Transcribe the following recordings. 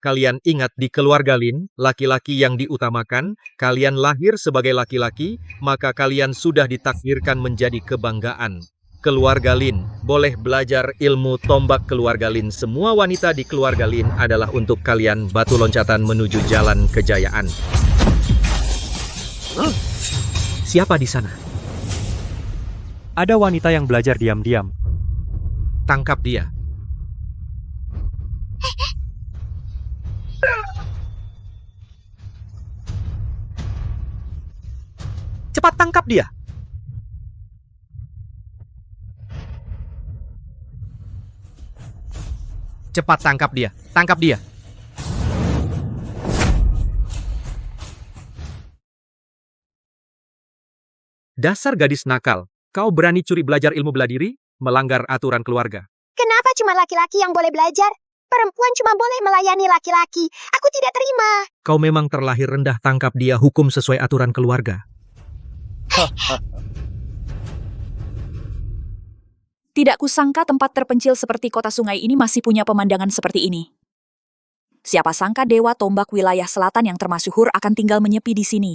Kalian ingat di keluarga Lin, laki-laki yang diutamakan, kalian lahir sebagai laki-laki, maka kalian sudah ditakdirkan menjadi kebanggaan. Keluarga Lin, boleh belajar ilmu tombak keluarga Lin. Semua wanita di keluarga Lin adalah untuk kalian batu loncatan menuju jalan kejayaan. Siapa di sana? Ada wanita yang belajar diam-diam. Tangkap dia. Cepat tangkap dia! Cepat tangkap dia. Tangkap dia. Dasar gadis nakal. Kau berani curi belajar ilmu bela diri? Melanggar aturan keluarga. Kenapa cuma laki-laki yang boleh belajar? Perempuan cuma boleh melayani laki-laki. Aku tidak terima. Kau memang terlahir rendah. Tangkap dia. Hukum sesuai aturan keluarga. Tidak kusangka tempat terpencil seperti kota sungai ini masih punya pemandangan seperti ini. Siapa sangka dewa tombak wilayah selatan yang termasyhur akan tinggal menyepi di sini.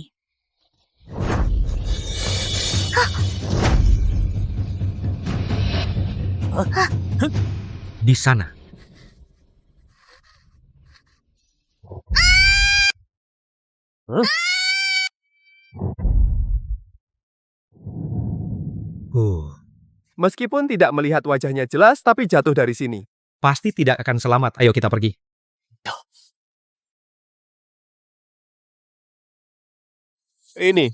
Di sana. Meskipun tidak melihat wajahnya jelas, tapi jatuh dari sini. Pasti tidak akan selamat. Ayo kita pergi. Ini.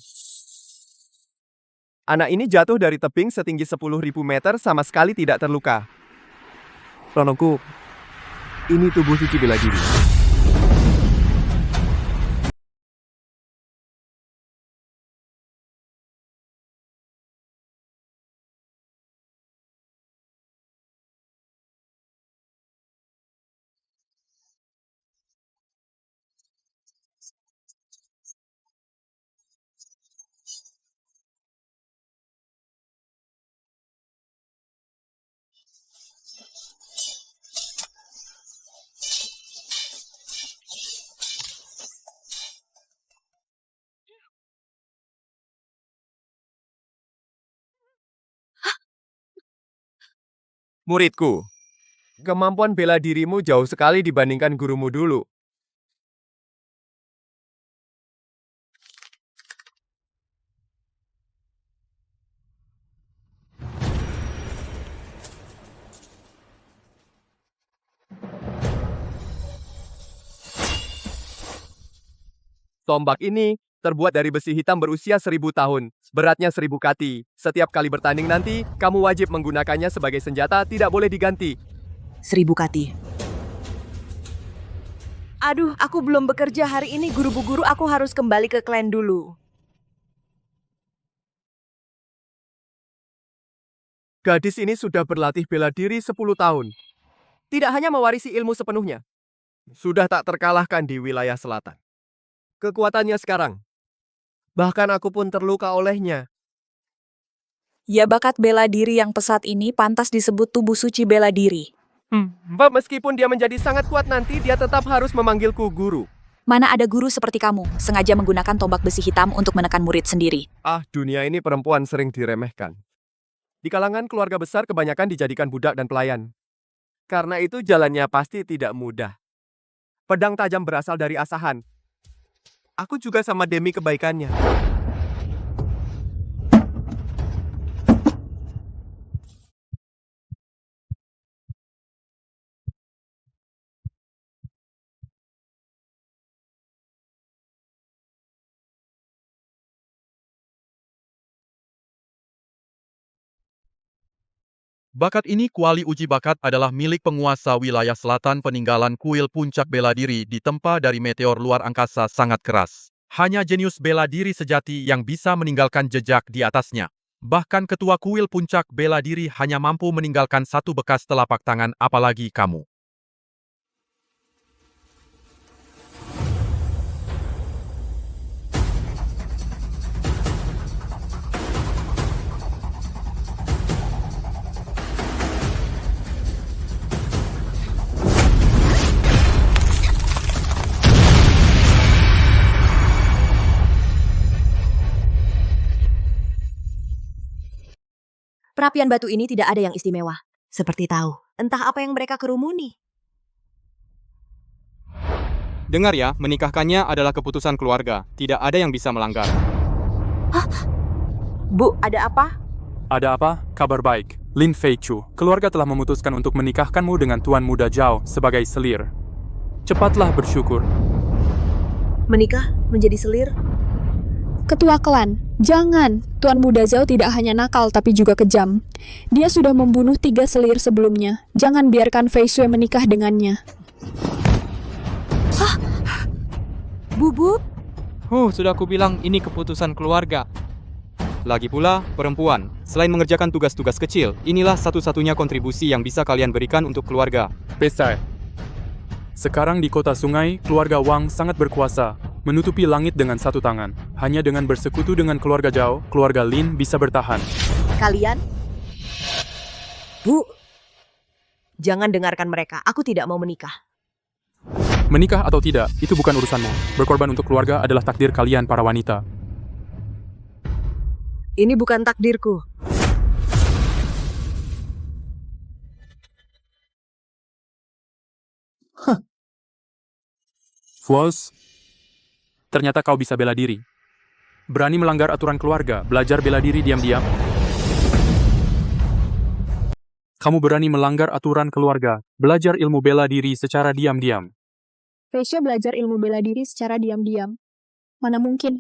Anak ini jatuh dari tebing setinggi 10.000 meter sama sekali tidak terluka. Ronongku, ini tubuh suci bela diri. Muridku, kemampuan bela dirimu jauh sekali dibandingkan gurumu dulu. Tombak ini terbuat dari besi hitam berusia 1000 tahun, beratnya 1000 kati. Setiap kali bertanding nanti, kamu wajib menggunakannya sebagai senjata, tidak boleh diganti. 1000 kati. Aduh, aku belum bekerja hari ini, guru-bu guru, aku harus kembali ke klan dulu. Gadis ini sudah berlatih bela diri 10 tahun. Tidak hanya mewarisi ilmu sepenuhnya, sudah tak terkalahkan di wilayah selatan. Kekuatannya sekarang, bahkan aku pun terluka olehnya. Ya, bakat bela diri yang pesat ini pantas disebut tubuh suci bela diri. Meskipun dia menjadi sangat kuat nanti, dia tetap harus memanggilku guru. Mana ada guru seperti kamu, sengaja menggunakan tombak besi hitam untuk menekan murid sendiri. Dunia ini perempuan sering diremehkan. Di kalangan keluarga besar kebanyakan dijadikan budak dan pelayan. Karena itu jalannya pasti tidak mudah. Pedang tajam berasal dari asahan. Aku juga sama demi kebaikannya. Bakat ini kuali uji bakat adalah milik penguasa wilayah selatan peninggalan kuil puncak bela diri ditempa dari meteor luar angkasa sangat keras. Hanya jenius bela diri sejati yang bisa meninggalkan jejak di atasnya. Bahkan ketua kuil puncak bela diri hanya mampu meninggalkan satu bekas telapak tangan, apalagi kamu. Perapian batu ini tidak ada yang istimewa. Seperti tahu, entah apa yang mereka kerumuni. Dengar ya, menikahkannya adalah keputusan keluarga. Tidak ada yang bisa melanggar. Bu, ada apa? Ada apa? Kabar baik. Lin Feichu, keluarga telah memutuskan untuk menikahkanmu dengan Tuan Muda Zhao sebagai selir. Cepatlah bersyukur. Menikah menjadi selir? Ketua klan, jangan. Tuan Muda Zhao tidak hanya nakal tapi juga kejam. Dia sudah membunuh 3 selir sebelumnya. Jangan biarkan Fei Shui menikah dengannya. Bubuk? Sudah aku bilang ini keputusan keluarga. Lagi pula, perempuan, selain mengerjakan tugas-tugas kecil, inilah satu-satunya kontribusi yang bisa kalian berikan untuk keluarga. Besar. Sekarang di kota sungai, keluarga Wang sangat berkuasa, menutupi langit dengan satu tangan. Hanya dengan bersekutu dengan keluarga Zhao, keluarga Lin bisa bertahan. Kalian? Bu, jangan dengarkan mereka. Aku tidak mau menikah. Menikah atau tidak, itu bukan urusanmu. Berkorban untuk keluarga adalah takdir kalian para wanita. Ini bukan takdirku. Fuos, ternyata kau bisa bela diri. Berani melanggar aturan keluarga, belajar bela diri diam-diam. Kamu berani melanggar aturan keluarga, belajar ilmu bela diri secara diam-diam. Fei Shui belajar ilmu bela diri secara diam-diam. Mana mungkin?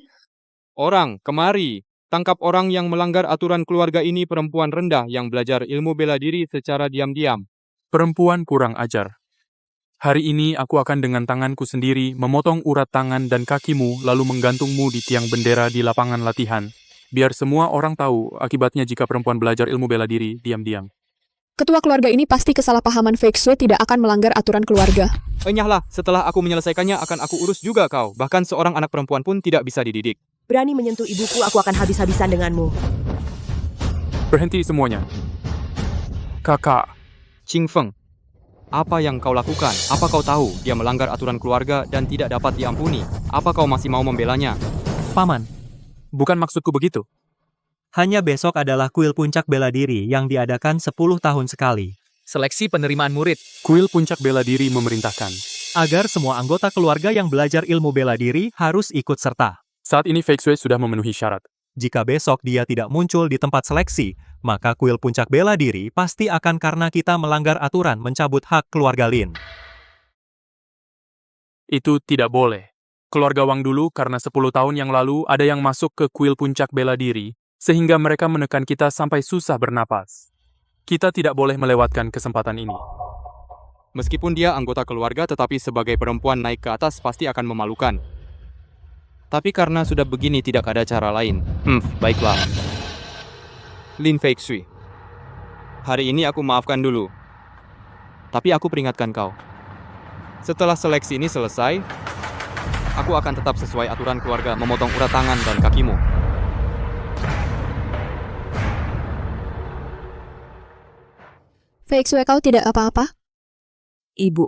Orang, kemari. Tangkap orang yang melanggar aturan keluarga ini, perempuan rendah yang belajar ilmu bela diri secara diam-diam. Perempuan kurang ajar. Hari ini aku akan dengan tanganku sendiri memotong urat tangan dan kakimu lalu menggantungmu di tiang bendera di lapangan latihan. Biar semua orang tahu akibatnya jika perempuan belajar ilmu bela diri diam-diam. Ketua keluarga ini pasti kesalahpahaman Fei Shui tidak akan melanggar aturan keluarga. Enyahlah, setelah aku menyelesaikannya akan aku urus juga kau. Bahkan seorang anak perempuan pun tidak bisa dididik. Berani menyentuh ibuku, aku akan habis-habisan denganmu. Berhenti semuanya. Kakak, Qing Feng, apa yang kau lakukan? Apa kau tahu dia melanggar aturan keluarga dan tidak dapat diampuni? Apa kau masih mau membelanya? Paman, bukan maksudku begitu. hanya besok adalah kuil puncak bela diri yang diadakan 10 tahun sekali. Seleksi penerimaan murid. Kuil puncak bela diri memerintahkan Agar semua anggota keluarga yang belajar ilmu bela diri harus ikut serta. saat ini Fei Shui sudah memenuhi syarat. Jika besok dia tidak muncul di tempat seleksi, maka kuil puncak bela diri pasti akan karena kita melanggar aturan mencabut hak keluarga Lin. Itu tidak boleh. Keluarga Wang dulu karena 10 tahun yang lalu ada yang masuk ke kuil puncak bela diri, sehingga mereka menekan kita sampai susah bernapas. Kita tidak boleh melewatkan kesempatan ini. Meskipun dia anggota keluarga, tetapi sebagai perempuan naik ke atas pasti akan memalukan. Tapi karena sudah begini tidak ada cara lain. Baiklah. Lin Feixui, hari ini aku maafkan dulu. Tapi aku peringatkan kau. Setelah seleksi ini selesai, aku akan tetap sesuai aturan keluarga memotong urat tangan dan kakimu. Fei Shui, kau tidak apa-apa? Ibu,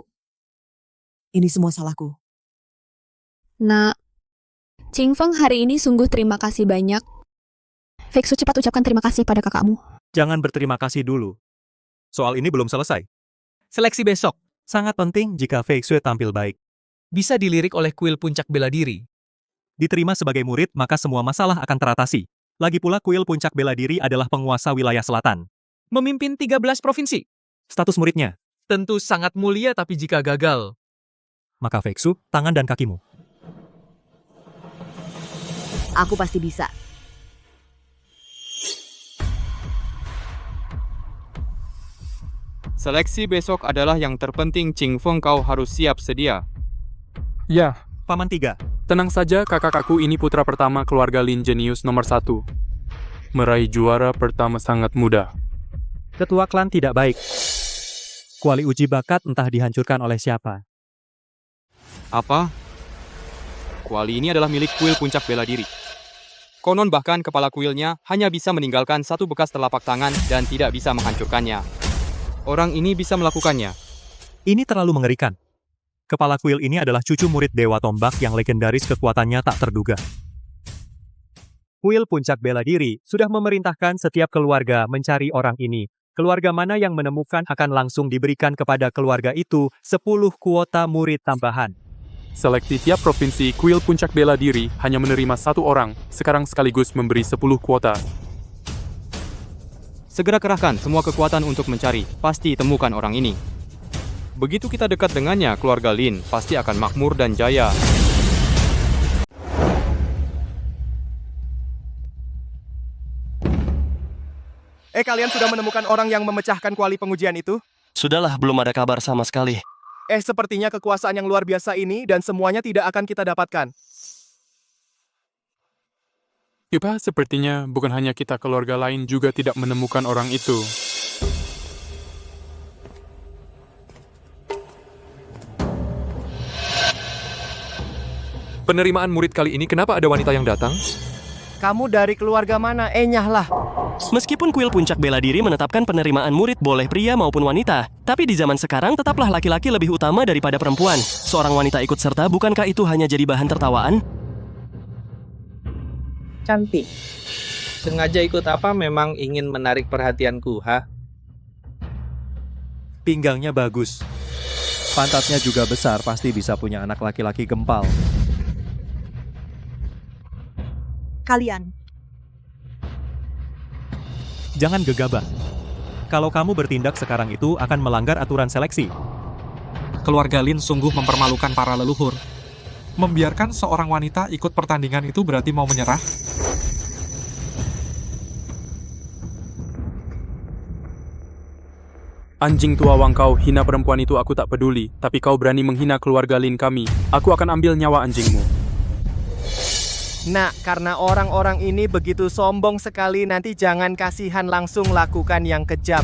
ini semua salahku. Nak, Qing Feng hari ini sungguh terima kasih banyak. Fei Shui, cepat ucapkan terima kasih pada kakakmu. Jangan berterima kasih dulu. Soal ini belum selesai. Seleksi besok. Sangat penting jika Fei Shui tampil baik. Bisa dilirik oleh kuil puncak bela diri. Diterima sebagai murid, maka semua masalah akan teratasi. Lagi pula kuil puncak bela diri adalah penguasa wilayah selatan. Memimpin 13 provinsi. Status muridnya, Tentu sangat mulia, tapi jika gagal, maka Fei Shui, tangan dan kakimu. Aku pasti bisa. Seleksi besok adalah yang terpenting, Qing Feng, kau harus siap sedia. Ya, Paman 3. tenang saja, kakak-kakakku ini putra pertama keluarga Lin, jenius nomor 1. Meraih juara pertama sangat mudah. Ketua klan tidak baik. Kuali uji bakat entah dihancurkan oleh siapa. Apa? Kuali ini adalah milik kuil puncak bela diri. Konon bahkan kepala kuilnya hanya bisa meninggalkan satu bekas telapak tangan dan tidak bisa menghancurkannya. Orang ini bisa melakukannya. Ini terlalu mengerikan. Kepala kuil ini adalah cucu murid Dewa Tombak yang legendaris, kekuatannya tak terduga. Kuil Puncak Bela Diri sudah memerintahkan setiap keluarga mencari orang ini. Keluarga mana yang menemukan akan langsung diberikan kepada keluarga itu 10 kuota murid tambahan. Seleksi tiap provinsi kuil Puncak Bela Diri hanya menerima 1 orang, sekarang sekaligus memberi 10 kuota. Segera kerahkan semua kekuatan untuk mencari, pasti temukan orang ini. Begitu kita dekat dengannya, keluarga Lin pasti akan makmur dan jaya. Kalian sudah menemukan orang yang memecahkan kuali pengujian itu? Sudahlah, belum ada kabar sama sekali. Sepertinya kekuasaan yang luar biasa ini dan semuanya tidak akan kita dapatkan. Sepertinya bukan hanya kita, keluarga lain juga tidak menemukan orang itu. Penerimaan murid kali ini kenapa ada wanita yang datang? Kamu dari keluarga mana? Nyahlah. Meskipun kuil Puncak Bela Diri menetapkan penerimaan murid boleh pria maupun wanita, tapi di zaman sekarang tetaplah laki-laki lebih utama daripada perempuan. Seorang wanita ikut serta, bukankah itu hanya jadi bahan tertawaan? Cantik. Sengaja ikut apa memang ingin menarik perhatianku, ha? Pinggangnya bagus. Pantatnya juga besar, pasti bisa punya anak laki-laki gempal. Kalian. Jangan gegabah. Kalau kamu bertindak sekarang itu akan melanggar aturan seleksi. Keluarga Lin sungguh mempermalukan para leluhur. Membiarkan seorang wanita ikut pertandingan itu berarti mau menyerah? Anjing tua Wang, kau hina perempuan itu, aku tak peduli. Tapi kau berani menghina keluarga Lin kami, aku akan ambil nyawa anjingmu. Nah, karena orang-orang ini begitu sombong sekali, nanti jangan kasihan, langsung lakukan yang kejam.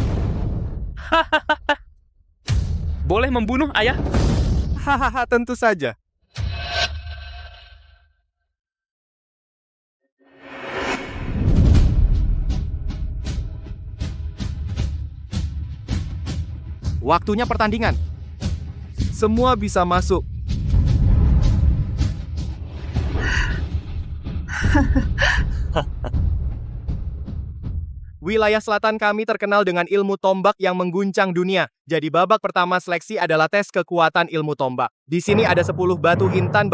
Boleh membunuh ayah? Hahaha, tentu saja. Waktunya pertandingan. Semua bisa masuk. Wilayah selatan kami terkenal dengan ilmu tombak yang mengguncang dunia. Jadi babak pertama seleksi adalah tes kekuatan ilmu tombak. Di sini ada 10 batu intan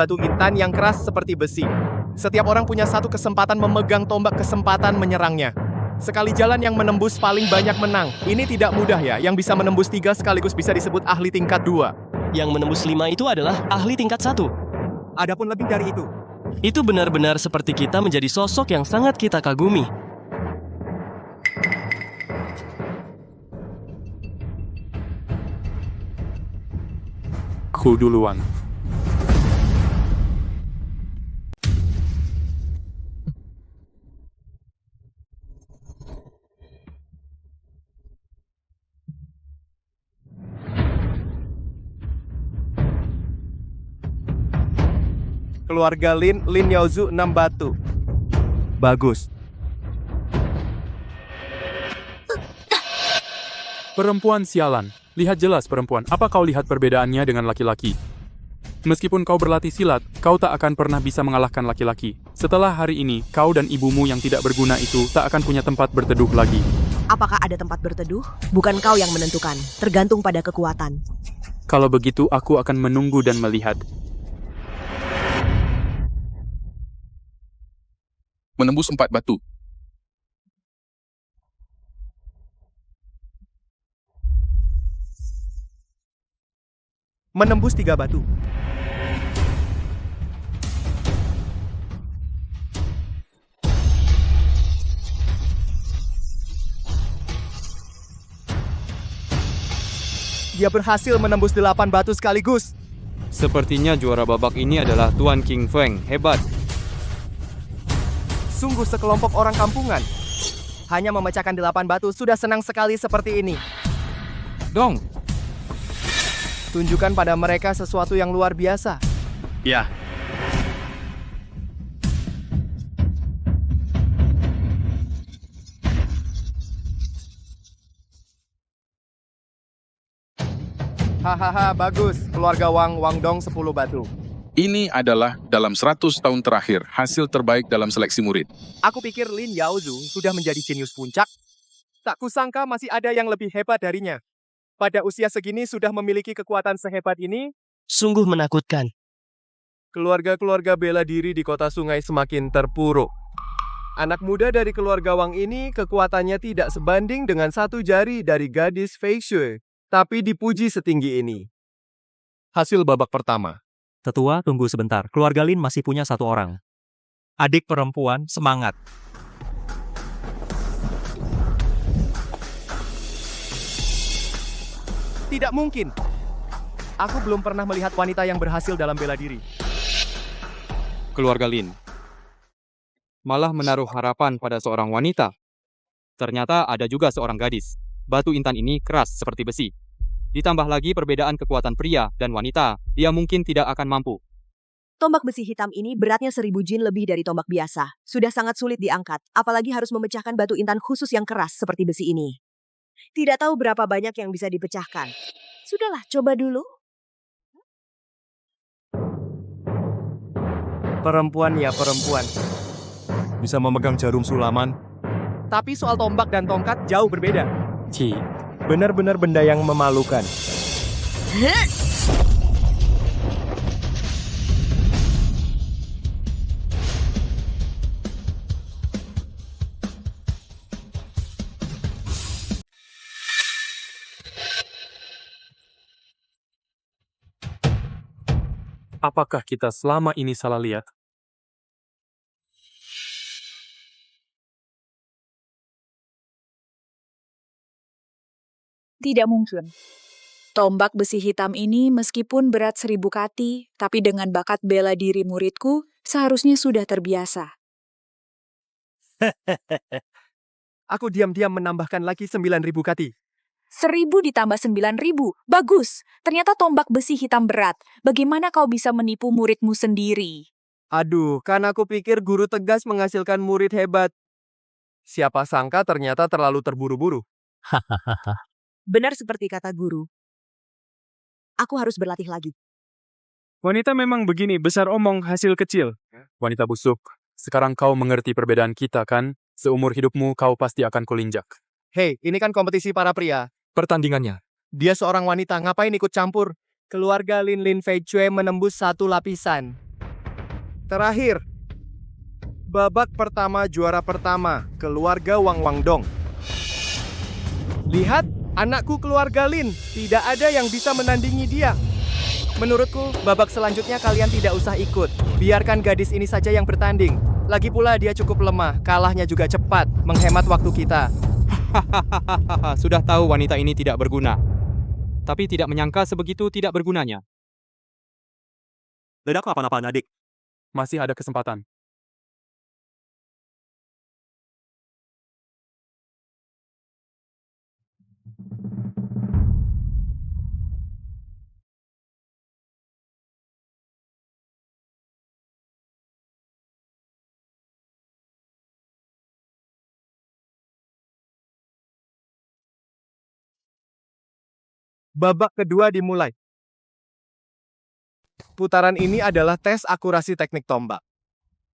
yang keras seperti besi. Setiap orang punya satu kesempatan memegang tombak, kesempatan menyerangnya. Sekali jalan yang menembus paling banyak menang. Ini tidak mudah ya, yang bisa menembus 3 sekaligus bisa disebut ahli tingkat 2. Yang menembus 5 itu adalah ahli tingkat 1. Adapun lebih dari itu. Itu benar-benar seperti kita menjadi sosok yang sangat kita kagumi. Ku duluan. Keluarga Lin Yaozu 6 batu. Bagus. Perempuan sialan. Lihat jelas perempuan, apa kau lihat perbedaannya dengan laki-laki? Meskipun kau berlatih silat, kau tak akan pernah bisa mengalahkan laki-laki. Setelah hari ini, kau dan ibumu yang tidak berguna itu tak akan punya tempat berteduh lagi. Apakah ada tempat berteduh? Bukan kau yang menentukan, tergantung pada kekuatan. Kalau begitu, aku akan menunggu dan melihat. Menembus 4 batu. Menembus 3 batu. Dia berhasil menembus 8 batu sekaligus. Sepertinya juara babak ini adalah Tuan King Feng. Hebat. Sungguh sekelompok orang kampungan. Hanya memecahkan 8 batu sudah senang sekali seperti ini. Dong. Tunjukkan pada mereka sesuatu yang luar biasa. Ya. Hahaha, bagus. Keluarga Wang Dong 10 batu. Ini adalah dalam 100 tahun terakhir hasil terbaik dalam seleksi murid. Aku pikir Lin Yaozu sudah menjadi jenius puncak. Tak kusangka masih ada yang lebih hebat darinya. Pada usia segini sudah memiliki kekuatan sehebat ini. Sungguh menakutkan. Keluarga-keluarga bela diri di kota sungai semakin terpuruk. Anak muda dari keluarga Wang ini kekuatannya tidak sebanding dengan satu jari dari gadis Fei Shui, tapi dipuji setinggi ini. Hasil babak pertama. Tetua, tunggu sebentar. Keluarga Lin masih punya satu orang. Adik perempuan, semangat. Tidak mungkin. Aku belum pernah melihat wanita yang berhasil dalam bela diri. Keluarga Lin malah menaruh harapan pada seorang wanita. Ternyata ada juga seorang gadis. Batu intan ini keras seperti besi. Ditambah lagi perbedaan kekuatan pria dan wanita, dia mungkin tidak akan mampu. Tombak besi hitam ini beratnya 1000 jin lebih dari tombak biasa. Sudah sangat sulit diangkat, apalagi harus memecahkan batu intan khusus yang keras seperti besi ini. Tidak tahu berapa banyak yang bisa dipecahkan. Sudahlah, coba dulu. Perempuan ya perempuan. Bisa memegang jarum sulaman. Tapi soal tombak dan tongkat jauh berbeda. Ci, benar-benar benda yang memalukan. Apakah kita selama ini salah lihat? Tidak mungkin. Tombak besi hitam ini meskipun berat 1000 kati, tapi dengan bakat bela diri muridku, seharusnya sudah terbiasa. Aku diam-diam menambahkan lagi 9.000 kati. 1000 ditambah 9000. Bagus. Ternyata tombak besi hitam berat. Bagaimana kau bisa menipu muridmu sendiri? Aduh, kan aku pikir guru tegas menghasilkan murid hebat. Siapa sangka ternyata terlalu terburu-buru. Benar seperti kata guru. Aku harus berlatih lagi. Wanita memang begini, besar omong, hasil kecil. Wanita busuk, sekarang kau mengerti perbedaan kita kan? Seumur hidupmu kau pasti akan kulinjak. Hei, ini kan kompetisi para pria. Pertandingannya. Dia seorang wanita, ngapain ikut campur? Keluarga Lin Fei Chui menembus 1 lapisan. Terakhir. Babak pertama juara pertama, keluarga Wang Wangdong. Lihat, anakku keluarga Lin, tidak ada yang bisa menandingi dia. Menurutku, babak selanjutnya kalian tidak usah ikut. Biarkan gadis ini saja yang bertanding. Lagi pula dia cukup lemah, kalahnya juga cepat, menghemat waktu kita. Sudah tahu wanita ini tidak berguna. Tapi tidak menyangka sebegitu tidak bergunanya. Ledak apa-apa, adik? Masih ada kesempatan. Babak kedua dimulai. Putaran ini adalah tes akurasi teknik tombak.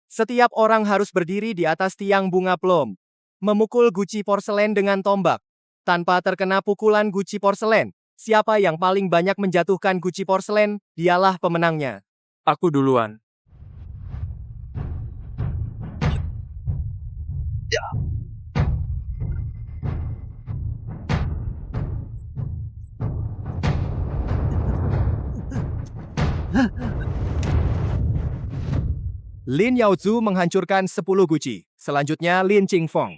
Setiap orang harus berdiri di atas tiang bunga plum, memukul guci porselen dengan tombak, tanpa terkena pukulan guci porselen. Siapa yang paling banyak menjatuhkan guci porselen, dialah pemenangnya. Aku duluan. Lin Yaozu menghancurkan 10 guci. Selanjutnya Lin Qingfeng.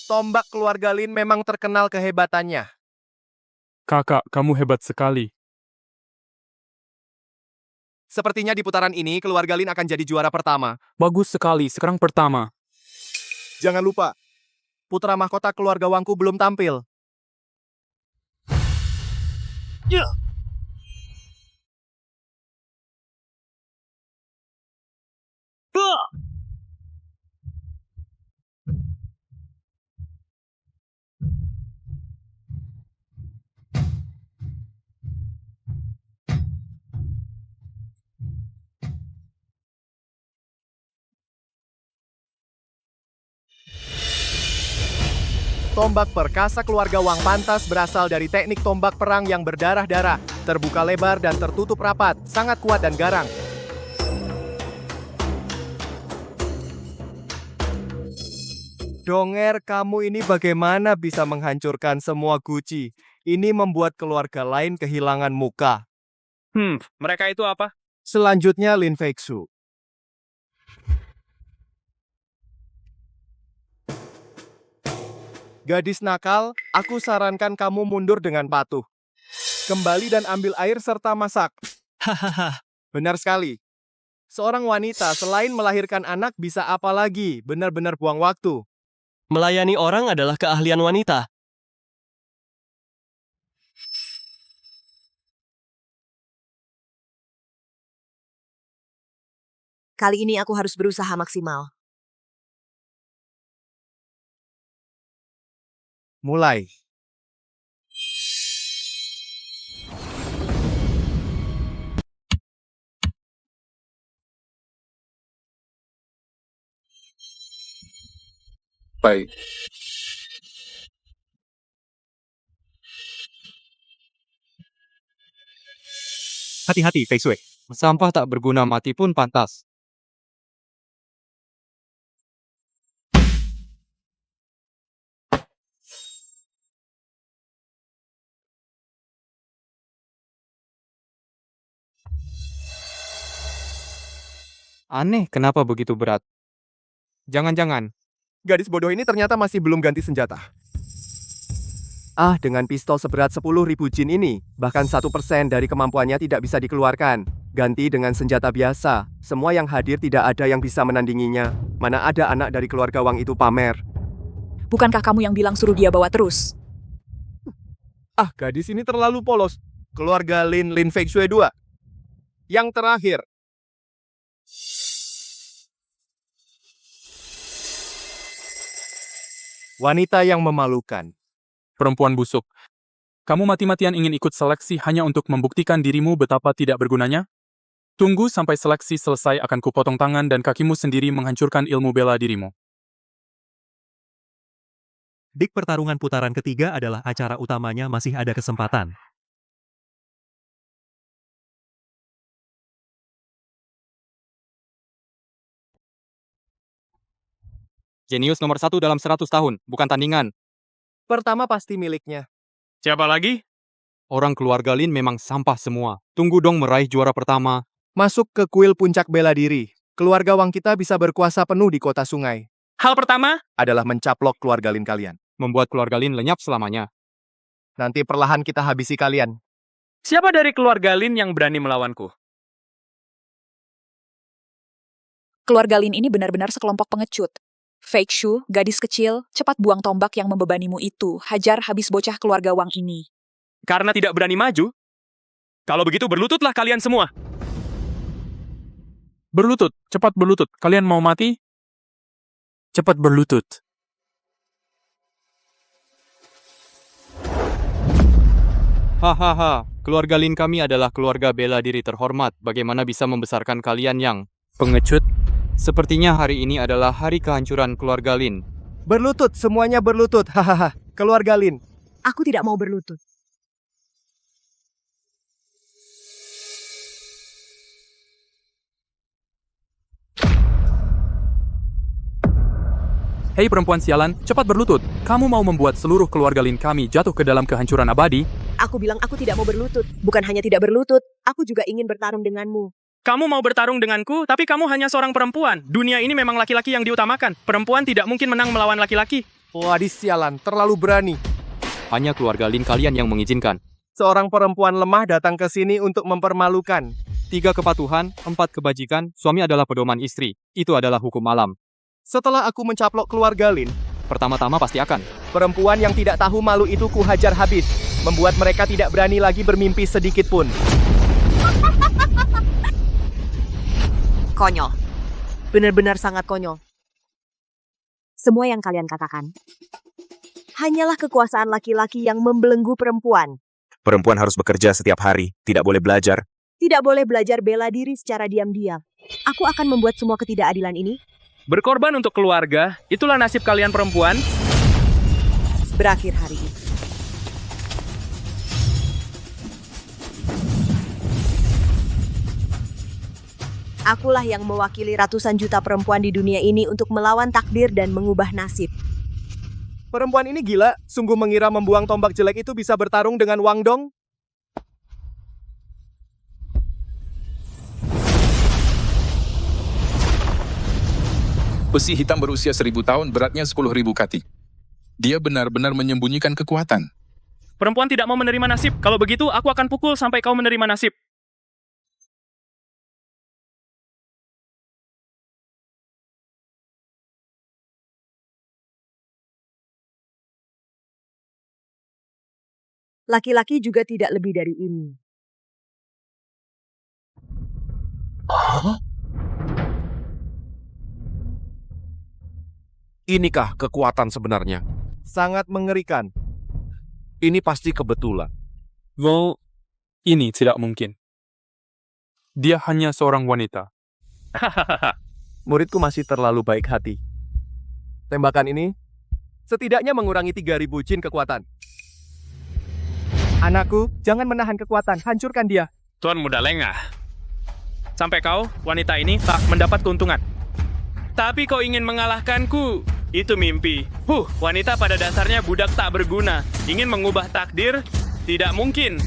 Tombak keluarga Lin memang terkenal kehebatannya. Kakak, kamu hebat sekali. Sepertinya di putaran ini, keluarga Lin akan jadi juara pertama. Bagus sekali, sekarang pertama. Jangan lupa, putra mahkota keluarga Wangku belum tampil. Tombak perkasa keluarga Wang pantas berasal dari teknik tombak perang yang berdarah-darah, terbuka lebar dan tertutup rapat, sangat kuat dan garang. Donger, kamu ini bagaimana bisa menghancurkan semua guci? Ini membuat keluarga lain kehilangan muka. Mereka itu apa? Selanjutnya Lin Feixu. Gadis nakal, aku sarankan kamu mundur dengan patuh. Kembali dan ambil air serta masak. Hahaha. Benar sekali. Seorang wanita selain melahirkan anak bisa apa lagi? Benar-benar buang waktu. Melayani orang adalah keahlian wanita. Kali ini aku harus berusaha maksimal. Mulai. Baik. Hati-hati, Fei Shui. Sampah tak berguna mati pun pantas. Aneh, kenapa begitu berat? Jangan-jangan, gadis bodoh ini ternyata masih belum ganti senjata. Dengan pistol seberat 10.000 jin ini, bahkan 1% dari kemampuannya tidak bisa dikeluarkan. Ganti dengan senjata biasa, semua yang hadir tidak ada yang bisa menandinginya. Mana ada anak dari keluarga Wang itu pamer. Bukankah kamu yang bilang suruh dia bawa terus? Gadis ini terlalu polos. Keluarga Lin Feixu 2. Yang terakhir. Wanita yang memalukan. Perempuan busuk. Kamu mati-matian ingin ikut seleksi hanya untuk membuktikan dirimu betapa tidak bergunanya? Tunggu sampai seleksi selesai, akan kupotong tangan dan kakimu sendiri menghancurkan ilmu bela dirimu. Di pertarungan putaran ketiga adalah acara utamanya, masih ada kesempatan. Jenius nomor 1 dalam 100 tahun, bukan tandingan. Pertama pasti miliknya. Siapa lagi? Orang keluarga Lin memang sampah semua. Tunggu dong meraih juara pertama. Masuk ke kuil puncak bela diri. Keluarga Wang kita bisa berkuasa penuh di kota sungai. Hal pertama Adalah mencaplok keluarga Lin kalian. Membuat keluarga Lin lenyap selamanya. Nanti perlahan kita habisi kalian. siapa dari keluarga Lin yang berani melawanku? Keluarga Lin ini benar-benar sekelompok pengecut. Feixu, gadis kecil, cepat buang tombak yang membebanimu itu. Hajar habis bocah keluarga Wang ini. Karena tidak berani maju? Kalau begitu berlututlah kalian semua. Berlutut, cepat berlutut. Kalian mau mati? Cepat berlutut. Hahaha, keluarga Lin kami adalah keluarga bela diri terhormat. Bagaimana bisa membesarkan kalian yang pengecut? Sepertinya hari ini adalah hari kehancuran keluarga Lin. Berlutut, semuanya berlutut. Hahaha, keluarga Lin. Aku tidak mau berlutut. Hei perempuan sialan, cepat berlutut. Kamu mau membuat seluruh keluarga Lin kami jatuh ke dalam kehancuran abadi? Aku bilang aku tidak mau berlutut. Bukan hanya tidak berlutut, aku juga ingin bertarung denganmu. Kamu mau bertarung denganku, tapi kamu hanya seorang perempuan. Dunia ini memang laki-laki yang diutamakan. Perempuan tidak mungkin menang melawan laki-laki. Wadis sialan, terlalu berani. Hanya keluarga Lin kalian yang mengizinkan. Seorang perempuan lemah datang ke sini untuk mempermalukan. 3 kepatuhan, 4 kebajikan, suami adalah pedoman istri. Itu adalah hukum alam. Setelah aku mencaplok keluarga Lin, Pertama-tama pasti akan. perempuan yang tidak tahu malu itu kuhajar habis, membuat mereka tidak berani lagi bermimpi sedikit pun. Konyol. Benar-benar sangat konyol. Semua yang kalian katakan hanyalah kekuasaan laki-laki yang membelenggu perempuan. Perempuan harus bekerja setiap hari, tidak boleh belajar. Tidak boleh belajar bela diri secara diam-diam. Aku akan membuat semua ketidakadilan ini Berkorban untuk keluarga, itulah nasib kalian perempuan. berakhir hari ini. Akulah yang mewakili ratusan juta perempuan di dunia ini untuk melawan takdir dan mengubah nasib. Perempuan ini gila, sungguh mengira membuang tombak jelek itu bisa bertarung dengan Wang Dong. Besi hitam berusia 1000 tahun, beratnya 10.000 kati. Dia benar-benar menyembunyikan kekuatan. Perempuan tidak mau menerima nasib. Kalau begitu, aku akan pukul sampai kau menerima nasib. Laki-laki juga tidak lebih dari ini. Inikah kekuatan sebenarnya? Sangat mengerikan. Ini pasti kebetulan. Well, ini tidak mungkin. Dia hanya seorang wanita. Muridku masih terlalu baik hati. Tembakan ini setidaknya mengurangi 3.000 jin kekuatan. Anakku, jangan menahan kekuatan, hancurkan dia. Tuan muda lengah. Sampai kau, wanita ini, tak mendapat keuntungan. Tapi kau ingin mengalahkanku. Itu mimpi. Wanita pada dasarnya budak tak berguna. Ingin mengubah takdir? Tidak mungkin.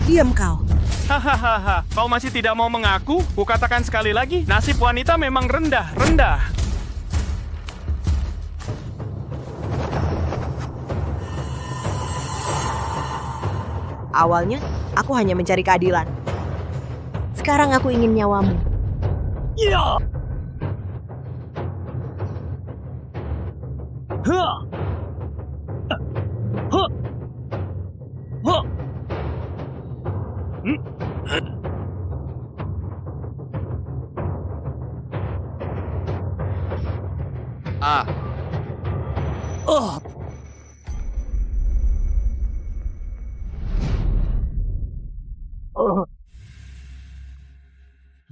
Diam kau. Hahaha, kau masih tidak mau mengaku? Kukatakan sekali lagi, nasib wanita memang rendah. Awalnya, aku hanya mencari keadilan. Sekarang aku ingin nyawamu. Ya.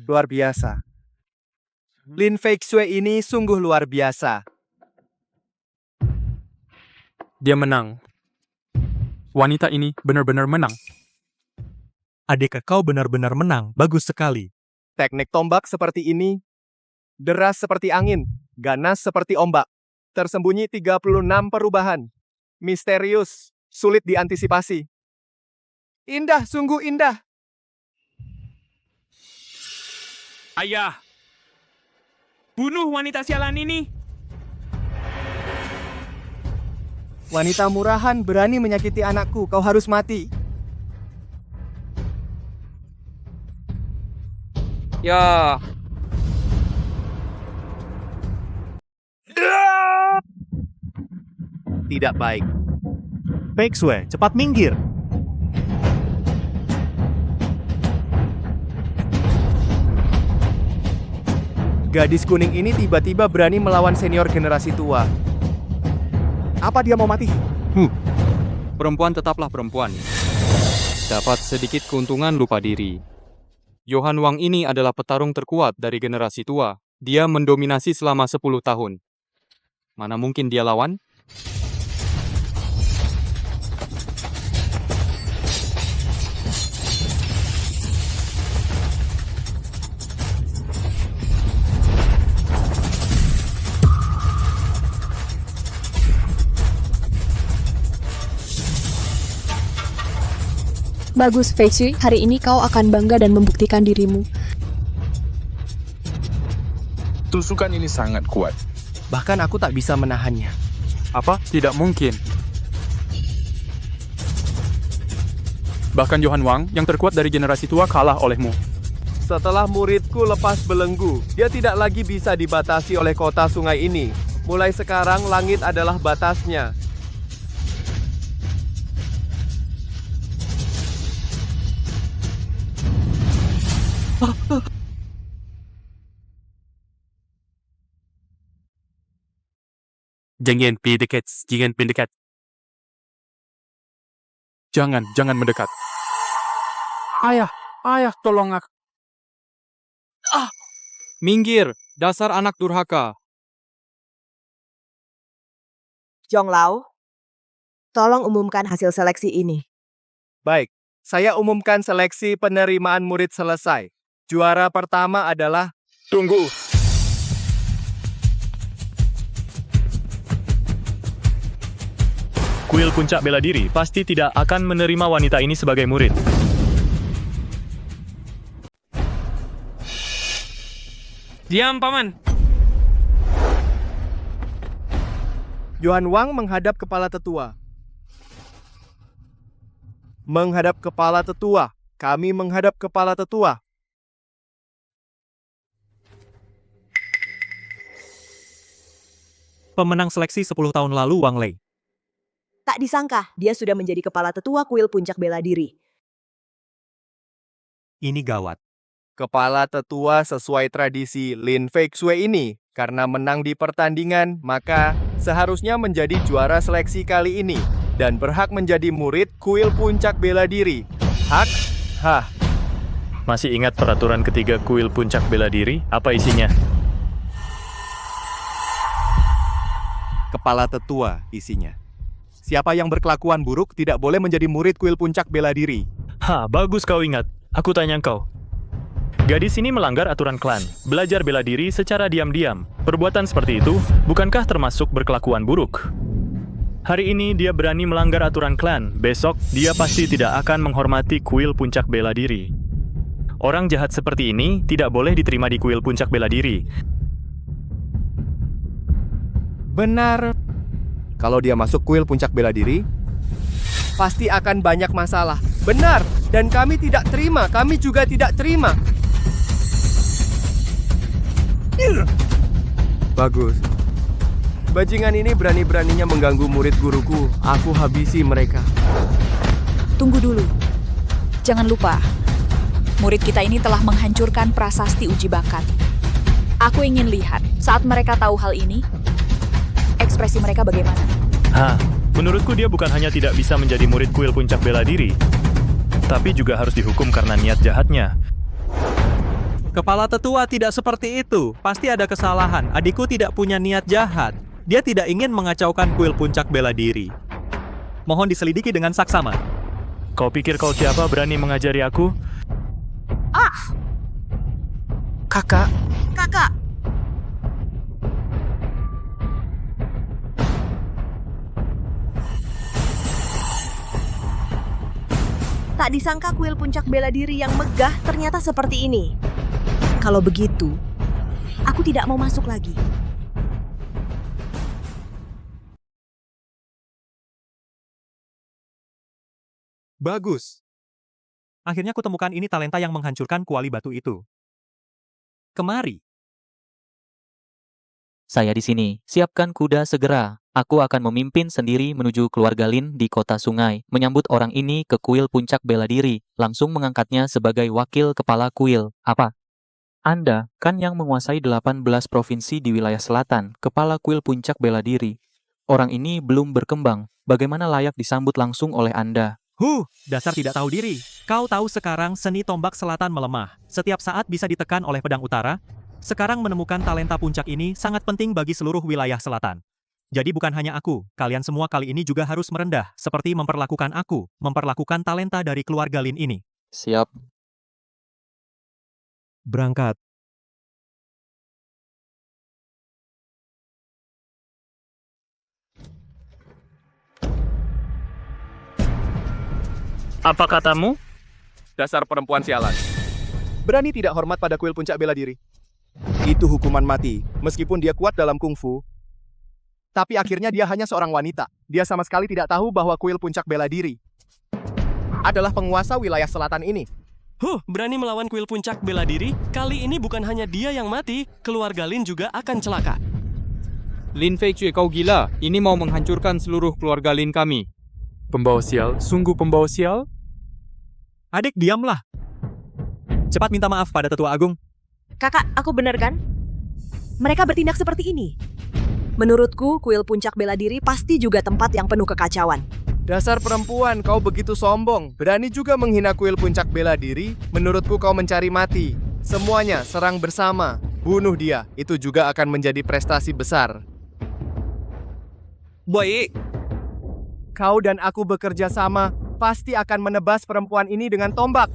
Luar biasa. Lin Feixue ini sungguh luar biasa. Dia menang. Wanita ini benar-benar menang. Adik kau benar-benar menang. Bagus sekali. Teknik tombak seperti ini, deras seperti angin, ganas seperti ombak. Tersembunyi 36 perubahan. Misterius, sulit diantisipasi. Indah, sungguh indah. Ayah, bunuh wanita sialan ini. Wanita murahan berani menyakiti anakku, kau harus mati. Ya. Tidak baik. Feixue, cepat minggir. Gadis kuning ini tiba-tiba berani melawan senior generasi tua. Apa dia mau mati? Perempuan tetaplah perempuan. Dapat sedikit keuntungan lupa diri. Johan Wang ini adalah petarung terkuat dari generasi tua. Dia mendominasi selama 10 tahun. Mana mungkin dia lawan? Bagus, Feixue. Hari ini kau akan bangga dan membuktikan dirimu. Tusukan ini sangat kuat. Bahkan aku tak bisa menahannya. Apa? Tidak mungkin. Bahkan Johan Wang yang terkuat dari generasi tua kalah olehmu. Setelah muridku lepas belenggu, dia tidak lagi bisa dibatasi oleh kota sungai ini. Mulai sekarang langit adalah batasnya. Jangan mendekat, jangan mendekat. Jangan mendekat. Ayah, tolong aku. Minggir, dasar anak durhaka. Jonglao, tolong umumkan hasil seleksi ini. Baik, saya umumkan seleksi penerimaan murid selesai. Juara pertama adalah... Tunggu. Kuil Puncak Bela Diri pasti tidak akan menerima wanita ini sebagai murid. Diam, Paman. Yuan Wang menghadap kepala tetua. Menghadap kepala tetua. Kami menghadap kepala tetua. Pemenang seleksi 10 tahun lalu, Wang Lei. Tak disangka, dia sudah menjadi kepala tetua kuil Puncak Bela Diri. Ini gawat. Kepala tetua sesuai tradisi Lin Feixue ini. Karena menang di pertandingan, maka seharusnya menjadi juara seleksi kali ini. Dan berhak menjadi murid kuil Puncak Bela Diri. Hak? Hah. Masih ingat peraturan ketiga Kuil Puncak Bela Diri? Apa isinya? Kepala tetua isinya. Siapa yang berkelakuan buruk tidak boleh menjadi murid kuil Puncak Bela Diri. Bagus kau ingat. Aku tanya kau. Gadis ini melanggar aturan klan, belajar bela diri secara diam-diam. Perbuatan seperti itu, bukankah termasuk berkelakuan buruk? Hari ini dia berani melanggar aturan klan, besok dia pasti tidak akan menghormati kuil Puncak Bela Diri. Orang jahat seperti ini tidak boleh diterima di kuil Puncak Bela Diri. Benar. Kalau dia masuk kuil Puncak Bela Diri, pasti akan banyak masalah. Benar. Dan kami tidak terima. Kami juga tidak terima. Bagus. Bajingan ini berani-beraninya mengganggu murid guruku. Aku habisi mereka. Tunggu dulu. Jangan lupa, murid kita ini telah menghancurkan prasasti uji bakat. Aku ingin lihat saat mereka tahu hal ini, ekspresi mereka bagaimana. Menurutku dia bukan hanya tidak bisa menjadi murid kuil Puncak Bela Diri, tapi juga harus dihukum karena niat jahatnya. Kepala tetua tidak seperti itu. Pasti ada kesalahan. Adikku tidak punya niat jahat. Dia tidak ingin mengacaukan kuil Puncak Bela Diri. Mohon diselidiki dengan saksama. Kau pikir kau siapa berani mengajari aku? Kakak. Kakak. Tak disangka kuil Puncak Bela Diri yang megah ternyata seperti ini. Kalau begitu, aku tidak mau masuk lagi. Bagus. Akhirnya kutemukan ini talenta yang menghancurkan kuali batu itu. Kemari. Saya di sini. Siapkan kuda segera. Aku akan memimpin sendiri menuju keluarga Lin di kota sungai, menyambut orang ini ke kuil Puncak Bela Diri, langsung mengangkatnya sebagai wakil kepala kuil. Apa? Anda kan yang menguasai 18 provinsi di wilayah selatan, kepala kuil Puncak Bela Diri. Orang ini belum berkembang. Bagaimana layak disambut langsung oleh Anda? Dasar tidak tahu diri. Kau tahu sekarang seni tombak selatan melemah. Setiap saat bisa ditekan oleh pedang utara. Sekarang menemukan talenta puncak ini sangat penting bagi seluruh wilayah selatan. Jadi bukan hanya aku, kalian semua kali ini juga harus merendah, seperti memperlakukan aku, memperlakukan talenta dari keluarga Lin ini. Siap. Berangkat. Apa katamu? Dasar perempuan sialan. Berani tidak hormat pada kuil Puncak Bela Diri. Itu hukuman mati, meskipun dia kuat dalam kungfu. Tapi akhirnya dia hanya seorang wanita. Dia sama sekali tidak tahu bahwa kuil Puncak Bela Diri adalah penguasa wilayah selatan ini. Berani melawan kuil puncak bela diri? Kali ini bukan hanya dia yang mati, keluarga Lin juga akan celaka. Lin Feicue, kau gila. Ini mau menghancurkan seluruh keluarga Lin kami. Pembawa sial, sungguh pembawa sial? Adik, diamlah. Cepat minta maaf pada Tetua Agung. Kakak, aku benar kan? Mereka bertindak seperti ini. Menurutku, kuil puncak bela diri pasti juga tempat yang penuh kekacauan. Dasar perempuan, kau begitu sombong. Berani juga menghina kuil puncak bela diri. Menurutku kau mencari mati. Semuanya serang bersama. Bunuh dia. Itu juga akan menjadi prestasi besar. Baik. Kau dan aku bekerja sama. Pasti akan menebas perempuan ini dengan tombak.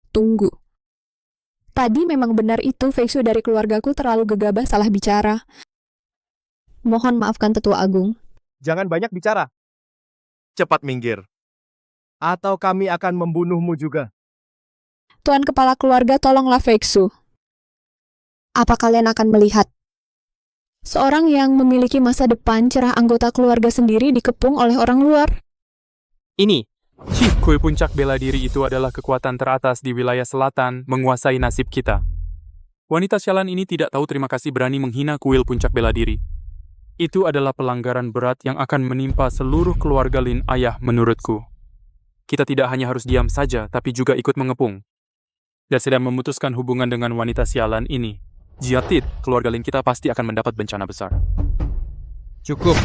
Tunggu. Tadi memang benar itu Feicue dari keluargaku terlalu gegabah salah bicara. Mohon maafkan Tetua Agung. Jangan banyak bicara. Cepat minggir. Atau kami akan membunuhmu juga. Tuan Kepala Keluarga, tolonglah Feicue. Apa kalian akan melihat? Seorang yang memiliki masa depan cerah anggota keluarga sendiri dikepung oleh orang luar. Ini. Kuil puncak bela diri itu adalah kekuatan teratas di wilayah selatan menguasai nasib kita. Wanita sialan ini tidak tahu terima kasih berani menghina kuil puncak bela diri. Itu adalah pelanggaran berat yang akan menimpa seluruh keluarga Lin Ayah menurutku. Kita tidak hanya harus diam saja, tapi juga ikut mengepung. Dan sedang memutuskan hubungan dengan wanita sialan ini. Jika tidak, keluarga Lin kita pasti akan mendapat bencana besar. Cukup.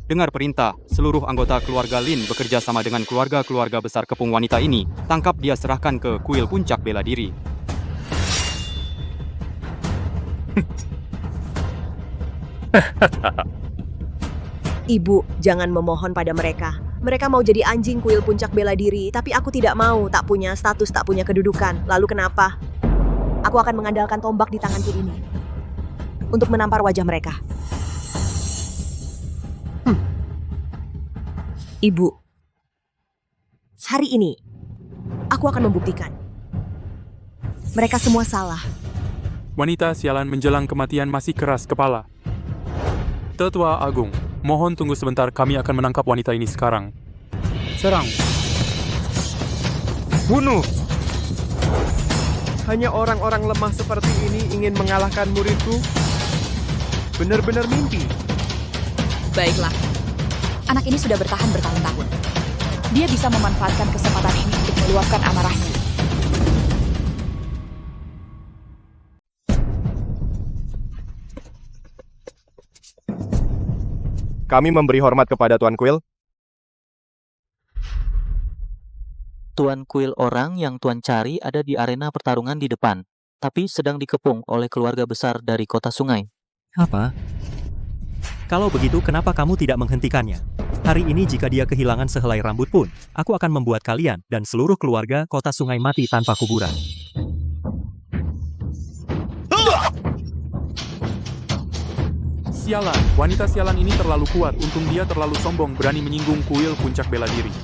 Dengar perintah, seluruh anggota keluarga Lin bekerja sama dengan keluarga-keluarga besar kepung wanita ini. Tangkap dia, serahkan ke kuil puncak bela diri. Ibu, jangan memohon pada mereka. Mereka mau jadi anjing kuil puncak bela diri, tapi aku tidak mau, tak punya status, tak punya kedudukan. Lalu kenapa? Aku akan mengandalkan tombak di tanganku ini untuk menampar wajah mereka. Ibu, hari ini aku akan membuktikan mereka semua salah. Wanita sialan menjelang kematian masih keras kepala. Tetua Agung, mohon tunggu sebentar, kami akan menangkap wanita ini sekarang. Serang. Bunuh. Hanya orang-orang lemah seperti ini ingin mengalahkan muridku? Benar-benar mimpi. Baiklah. Anak ini sudah bertahan bertahun-tahun. Dia bisa memanfaatkan kesempatan ini untuk meluapkan amarahnya. Kami memberi hormat kepada Tuan Kuil. Tuan Kuil orang yang Tuan cari ada di arena pertarungan di depan, tapi sedang dikepung oleh keluarga besar dari kota sungai. Apa? Kalau begitu, kenapa kamu tidak menghentikannya? Hari ini jika dia kehilangan sehelai rambut pun, aku akan membuat kalian dan seluruh keluarga kota sungai mati tanpa kuburan. Sialan, wanita sialan ini terlalu kuat, untung dia terlalu sombong berani menyinggung kuil puncak bela diri.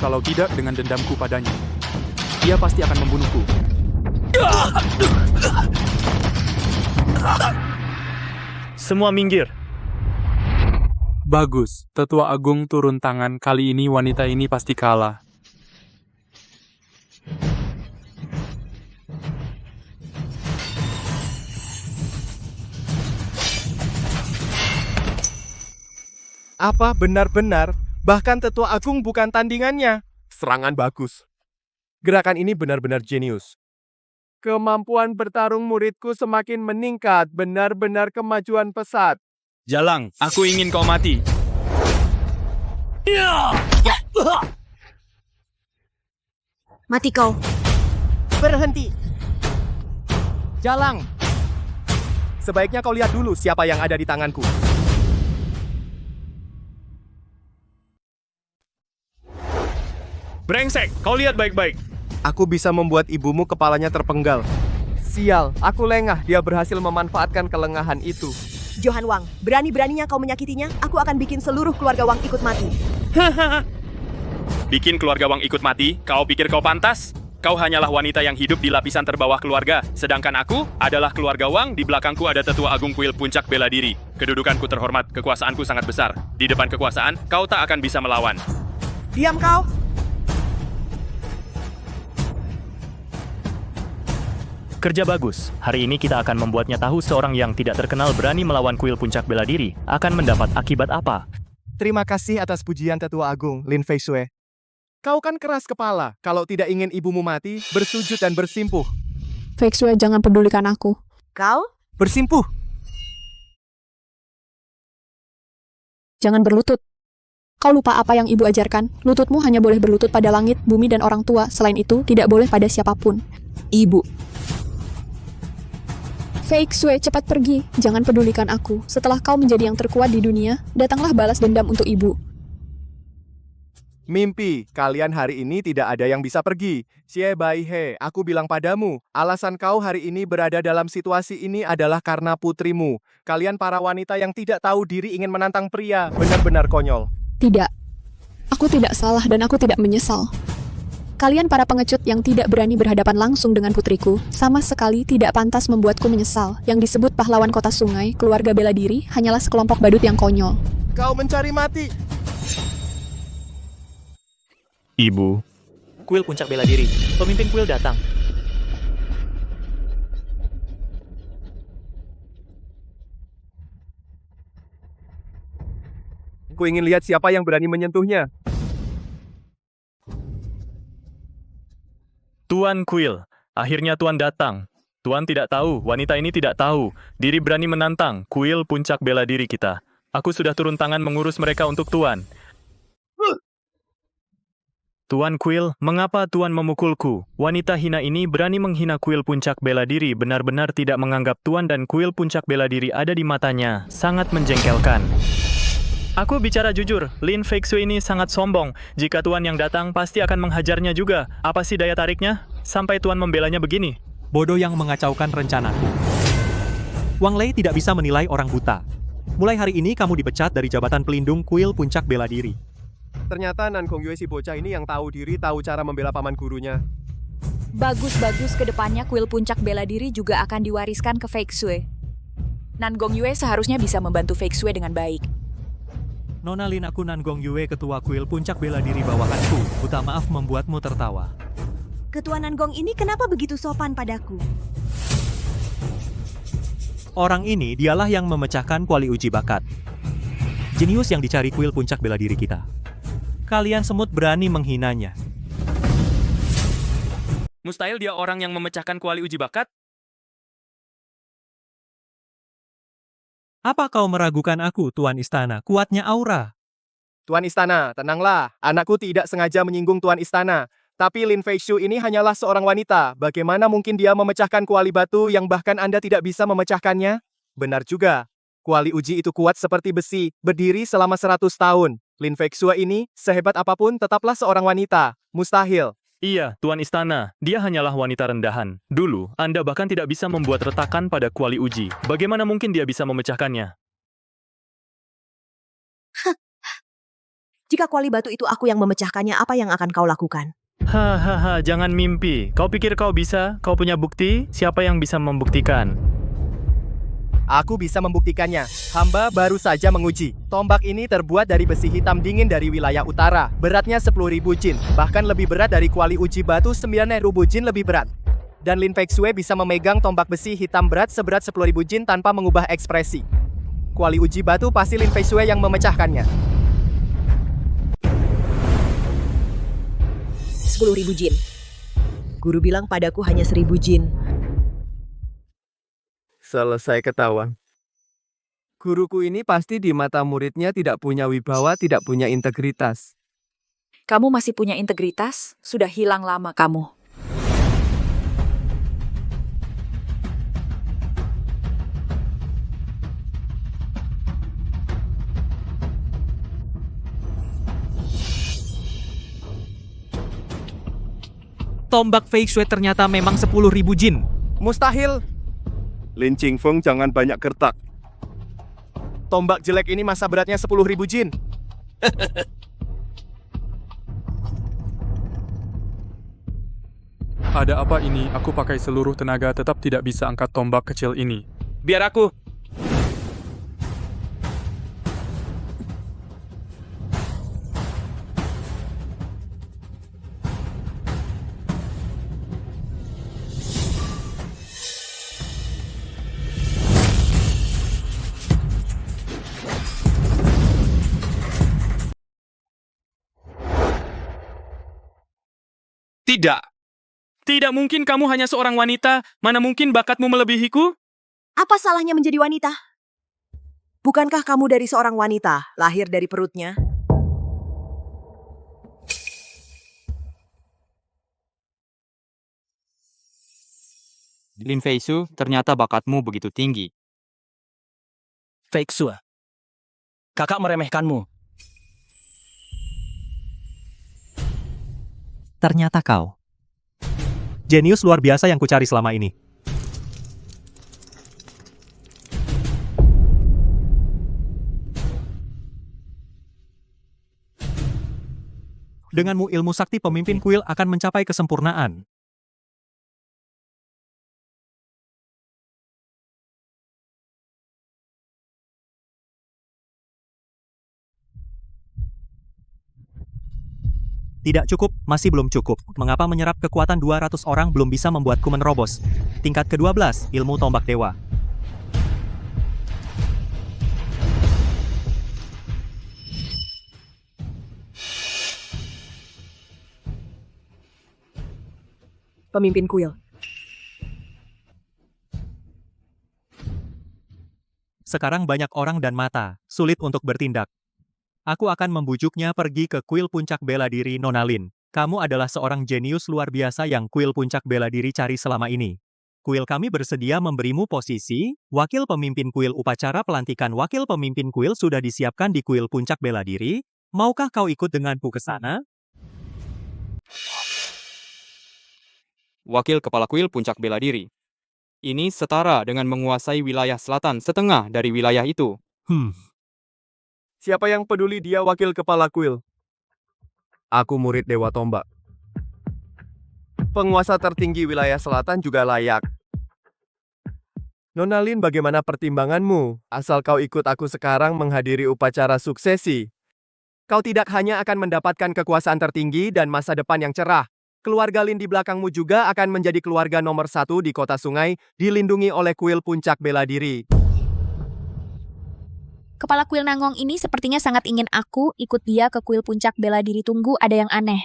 Kalau tidak dengan dendamku padanya, dia pasti akan membunuhku. Semua minggir. Bagus, Tetua Agung turun tangan, kali ini wanita ini pasti kalah. Apa benar-benar? Bahkan Tetua Agung bukan tandingannya. Serangan bagus. Gerakan ini benar-benar jenius. Kemampuan bertarung muridku semakin meningkat, benar-benar kemajuan pesat. Jalang, aku ingin kau mati. Mati kau. Berhenti. Jalang. Sebaiknya kau lihat dulu siapa yang ada di tanganku. Brengsek, kau lihat baik-baik. Aku bisa membuat ibumu kepalanya terpenggal. Sial, aku lengah, dia berhasil memanfaatkan kelengahan itu. Johan Wang, berani-beraninya kau menyakitinya, aku akan bikin seluruh keluarga Wang ikut mati. Bikin keluarga Wang ikut mati? Kau pikir kau pantas? Kau hanyalah wanita yang hidup di lapisan terbawah keluarga. Sedangkan aku adalah keluarga Wang, di belakangku ada Tetua Agung Kuil Puncak Bela Diri. Kedudukanku terhormat, kekuasaanku sangat besar. Di depan kekuasaan, kau tak akan bisa melawan. Diam kau! Kerja bagus. Hari ini kita akan membuatnya tahu seorang yang tidak terkenal berani melawan kuil puncak bela diri akan mendapat akibat apa. Terima kasih atas pujian Tetua Agung, Lin Feisue. Kau kan keras kepala. Kalau tidak ingin ibumu mati, bersujud dan bersimpuh. Feixue, jangan pedulikan aku. Kau? Bersimpuh! Jangan berlutut. Kau lupa apa yang ibu ajarkan? Lututmu hanya boleh berlutut pada langit, bumi, dan orang tua. Selain itu, tidak boleh pada siapapun. Ibu. Feixue, cepat pergi. Jangan pedulikan aku. Setelah kau menjadi yang terkuat di dunia, datanglah balas dendam untuk ibu. Mimpi, kalian hari ini tidak ada yang bisa pergi. Xie Baihe, aku bilang padamu, alasan kau hari ini berada dalam situasi ini adalah karena putrimu. Kalian para wanita yang tidak tahu diri ingin menantang pria, benar-benar konyol. Tidak. Aku tidak salah dan aku tidak menyesal. Kalian para pengecut yang tidak berani berhadapan langsung dengan putriku, sama sekali tidak pantas membuatku menyesal. Yang disebut pahlawan kota sungai, keluarga bela diri, hanyalah sekelompok badut yang konyol. Kau mencari mati. Ibu. Kuil puncak bela diri. Pemimpin kuil datang. Aku ingin lihat siapa yang berani menyentuhnya. Tuan Kuil, akhirnya Tuan datang. Tuan tidak tahu, wanita ini tidak tahu. Diri berani menantang, kuil puncak bela diri kita. Aku sudah turun tangan mengurus mereka untuk Tuan. Tuan Kuil, mengapa Tuan memukulku? Wanita hina ini berani menghina kuil puncak bela diri, benar-benar tidak menganggap Tuan dan kuil puncak bela diri ada di matanya. Sangat menjengkelkan. Aku bicara jujur, Lin Feisue ini sangat sombong. Jika Tuan yang datang, pasti akan menghajarnya juga. Apa sih daya tariknya? Sampai Tuan membelanya begini. Bodoh yang mengacaukan rencanaku. Wang Lei tidak bisa menilai orang buta. Mulai hari ini kamu dipecat dari jabatan pelindung kuil puncak bela diri. Ternyata Nan Gongyue si bocah ini yang tahu diri, tahu cara membela paman gurunya. Bagus-bagus, kedepannya kuil puncak bela diri juga akan diwariskan ke Feixue. Nan Gongyue seharusnya bisa membantu Feixue dengan baik. Nona Lin, aku Nan Gongyue, ketua kuil puncak bela diri bawahanku. Buta maaf membuatmu tertawa. Ketua Nangong ini kenapa begitu sopan padaku? Orang ini dialah yang memecahkan kuali uji bakat. Jenius yang dicari kuil puncak bela diri kita. Kalian semut berani menghinanya. Mustahil dia orang yang memecahkan kuali uji bakat? Apa kau meragukan aku, Tuan Istana? Kuatnya aura. Tuan Istana, tenanglah. Anakku tidak sengaja menyinggung Tuan Istana. Tapi Lin Feisue ini hanyalah seorang wanita. Bagaimana mungkin dia memecahkan kuali batu yang bahkan Anda tidak bisa memecahkannya? Benar juga. Kuali uji itu kuat seperti besi, berdiri selama 100 tahun. Lin Feisue ini, sehebat apapun tetaplah seorang wanita. Mustahil. Iya, Tuan Istana, dia hanyalah wanita rendahan. Dulu, Anda bahkan tidak bisa membuat retakan pada kuali uji. Bagaimana mungkin dia bisa memecahkannya? Jika kuali batu itu aku yang memecahkannya, apa yang akan kau lakukan? Hahaha, jangan mimpi. Kau pikir kau bisa? Kau punya bukti? Siapa yang bisa membuktikan? Aku bisa membuktikannya. Hamba baru saja menguji. Tombak ini terbuat dari besi hitam dingin dari wilayah utara. Beratnya 10.000 jin. Bahkan lebih berat dari kuali uji batu 9.000 jin lebih berat. Dan Lin Feisue bisa memegang tombak besi hitam berat seberat 10.000 jin tanpa mengubah ekspresi. Kuali uji batu pasti Lin Feisue yang memecahkannya. 10.000 jin. Guru bilang padaku hanya 1.000 jin. Selesai ketahuan. Guruku ini pasti di mata muridnya tidak punya wibawa, tidak punya integritas. Kamu masih punya integritas? Sudah hilang lama kamu. Tombak Feisue ternyata memang 10.000 jin. Mustahil. Lin Qingfeng jangan banyak gertak. Tombak jelek ini masa beratnya 10.000 jin. Ada apa ini? Aku pakai seluruh tenaga tetap tidak bisa angkat tombak kecil ini. Biar aku. Tidak. Tidak mungkin kamu hanya seorang wanita, mana mungkin bakatmu melebihiku? Apa salahnya menjadi wanita? Bukankah kamu dari seorang wanita, lahir dari perutnya? Lin Feisu, ternyata bakatmu begitu tinggi. Feisu, kakak meremehkanmu. Ternyata kau. Jenius luar biasa yang kucari selama ini. Denganmu ilmu sakti pemimpin kuil akan mencapai kesempurnaan. Tidak cukup, masih belum cukup. Mengapa menyerap kekuatan 200 orang belum bisa membuatku menerobos? Tingkat ke-12, ilmu tombak dewa. Pemimpin kuil. Sekarang banyak orang dan mata, sulit untuk bertindak. Aku akan membujuknya pergi ke kuil puncak bela diri Nona Lin. Kamu adalah seorang jenius luar biasa yang kuil puncak bela diri cari selama ini. Kuil kami bersedia memberimu posisi, wakil pemimpin kuil. Upacara pelantikan wakil pemimpin kuil sudah disiapkan di kuil puncak bela diri. Maukah kau ikut denganku ke sana? Wakil Kepala Kuil Puncak Bela Diri. Ini setara dengan menguasai wilayah selatan setengah dari wilayah itu. Siapa yang peduli dia wakil kepala kuil? Aku murid Dewa Tombak. Penguasa tertinggi wilayah selatan juga layak. Nona Lin, bagaimana pertimbanganmu? Asal kau ikut aku sekarang menghadiri upacara suksesi. Kau tidak hanya akan mendapatkan kekuasaan tertinggi dan masa depan yang cerah. Keluarga Lin di belakangmu juga akan menjadi keluarga nomor 1 di kota sungai, dilindungi oleh kuil puncak bela diri. Kepala kuil Nangong ini sepertinya sangat ingin aku ikut dia ke kuil puncak bela diri. Tunggu, ada yang aneh.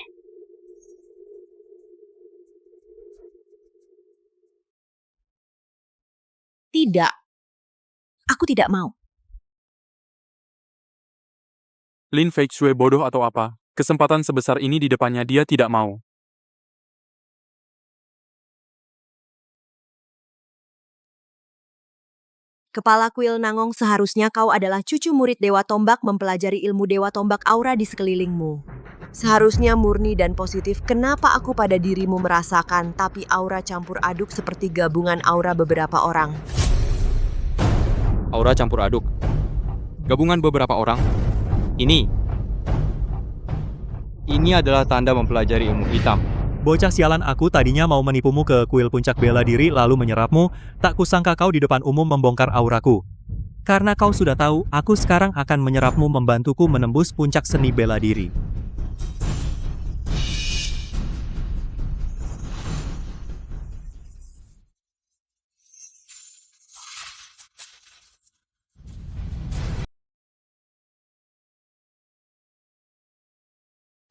Tidak. Aku tidak mau. Lin Feixue bodoh atau apa? Kesempatan sebesar ini di depannya dia tidak mau. Kepala kuil Nangong, seharusnya kau adalah cucu murid Dewa Tombak mempelajari ilmu Dewa Tombak aura di sekelilingmu. Seharusnya murni dan positif. Kenapa aku pada dirimu merasakan, tapi aura campur aduk seperti gabungan aura beberapa orang? Aura campur aduk. Gabungan beberapa orang. Ini adalah tanda mempelajari ilmu hitam. Bocah sialan, aku tadinya mau menipumu ke kuil puncak bela diri lalu menyerapmu, tak kusangka kau di depan umum membongkar auraku. Karena kau sudah tahu, aku sekarang akan menyerapmu membantuku menembus puncak seni bela diri.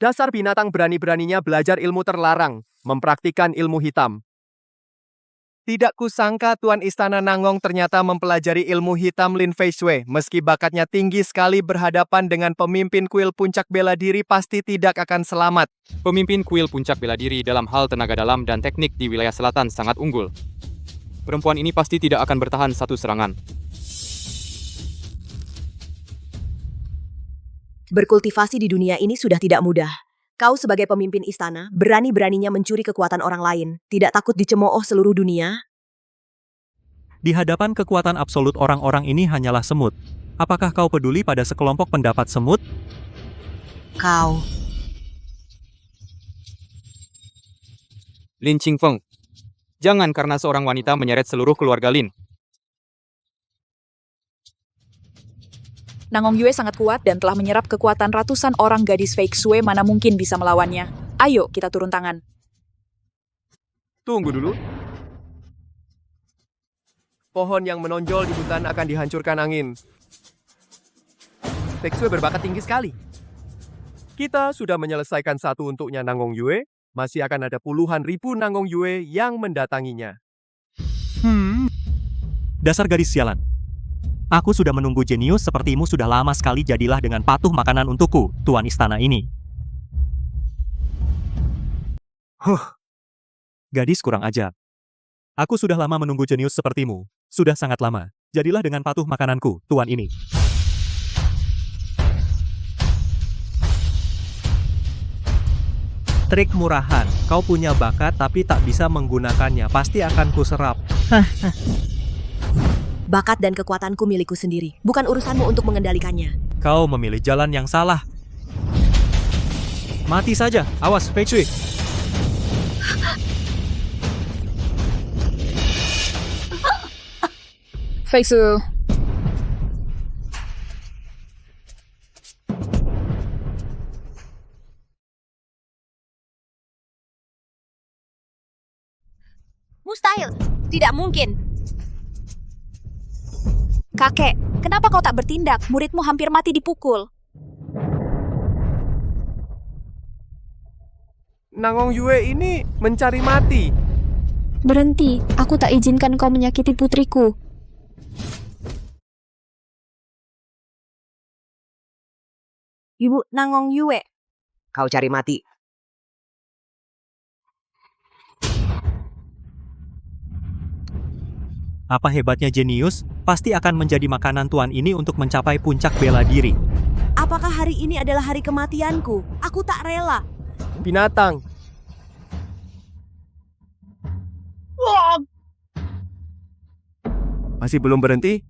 Dasar binatang, berani-beraninya belajar ilmu terlarang, mempraktikkan ilmu hitam. Tidak kusangka Tuan Istana Nangong ternyata mempelajari ilmu hitam Lin Feixue. Meski bakatnya tinggi sekali, berhadapan dengan pemimpin kuil puncak bela diri pasti tidak akan selamat. Pemimpin kuil puncak bela diri dalam hal tenaga dalam dan teknik di wilayah selatan sangat unggul. Perempuan ini pasti tidak akan bertahan satu serangan. Berkultivasi di dunia ini sudah tidak mudah. Kau sebagai pemimpin istana, berani-beraninya mencuri kekuatan orang lain. Tidak takut dicemooh seluruh dunia? Di hadapan kekuatan absolut orang-orang ini hanyalah semut. Apakah kau peduli pada sekelompok pendapat semut? Kau. Lin Qingfeng. Jangan karena seorang wanita menyeret seluruh keluarga Lin. Nangong Yue sangat kuat dan telah menyerap kekuatan ratusan orang gadis Feixue, mana mungkin bisa melawannya. Ayo, kita turun tangan. Tunggu dulu. Pohon yang menonjol di hutan akan dihancurkan angin. Feixue berbakat tinggi sekali. Kita sudah menyelesaikan satu untuknya Nangong Yue. masih akan ada puluhan ribu Nangong Yue yang mendatanginya. Dasar gadis sialan. Aku sudah menunggu jenius sepertimu sudah lama sekali, jadilah dengan patuh makanan untukku, tuan istana ini. Gadis kurang ajar. Aku sudah lama menunggu jenius sepertimu. Sudah sangat lama. Jadilah dengan patuh makananku, tuan ini. Trik murahan. Kau punya bakat tapi tak bisa menggunakannya. Pasti akan kuserap. Bakat dan kekuatanku milikku sendiri. Bukan urusanmu untuk mengendalikannya. Kau memilih jalan yang salah. Mati saja. Awas, Feng Shui. Feng Shui. Mustahil. Tidak mungkin. Kakek, kenapa kau tak bertindak? Muridmu hampir mati dipukul. Nangong Yue ini mencari mati. Berhenti, aku tak izinkan kau menyakiti putriku. Ibu Nangong Yue. Kau cari mati. Apa hebatnya jenius? Pasti akan menjadi makanan tuan ini untuk mencapai puncak bela diri. Apakah hari ini adalah hari kematianku? Aku tak rela. Binatang. Masih belum berhenti?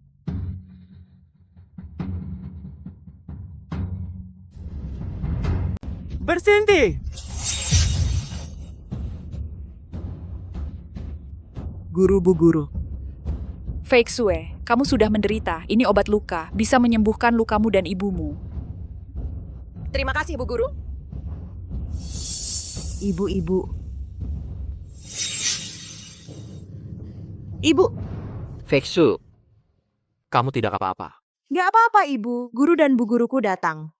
Berhenti! Guru Bu Guru. Feng Shui, kamu sudah menderita. Ini obat luka, bisa menyembuhkan lukamu dan ibumu. Terima kasih Bu Guru. Ibu-ibu. Ibu. Feng Shui, kamu tidak apa-apa. Gak apa-apa Ibu, Guru dan Bu Guruku datang.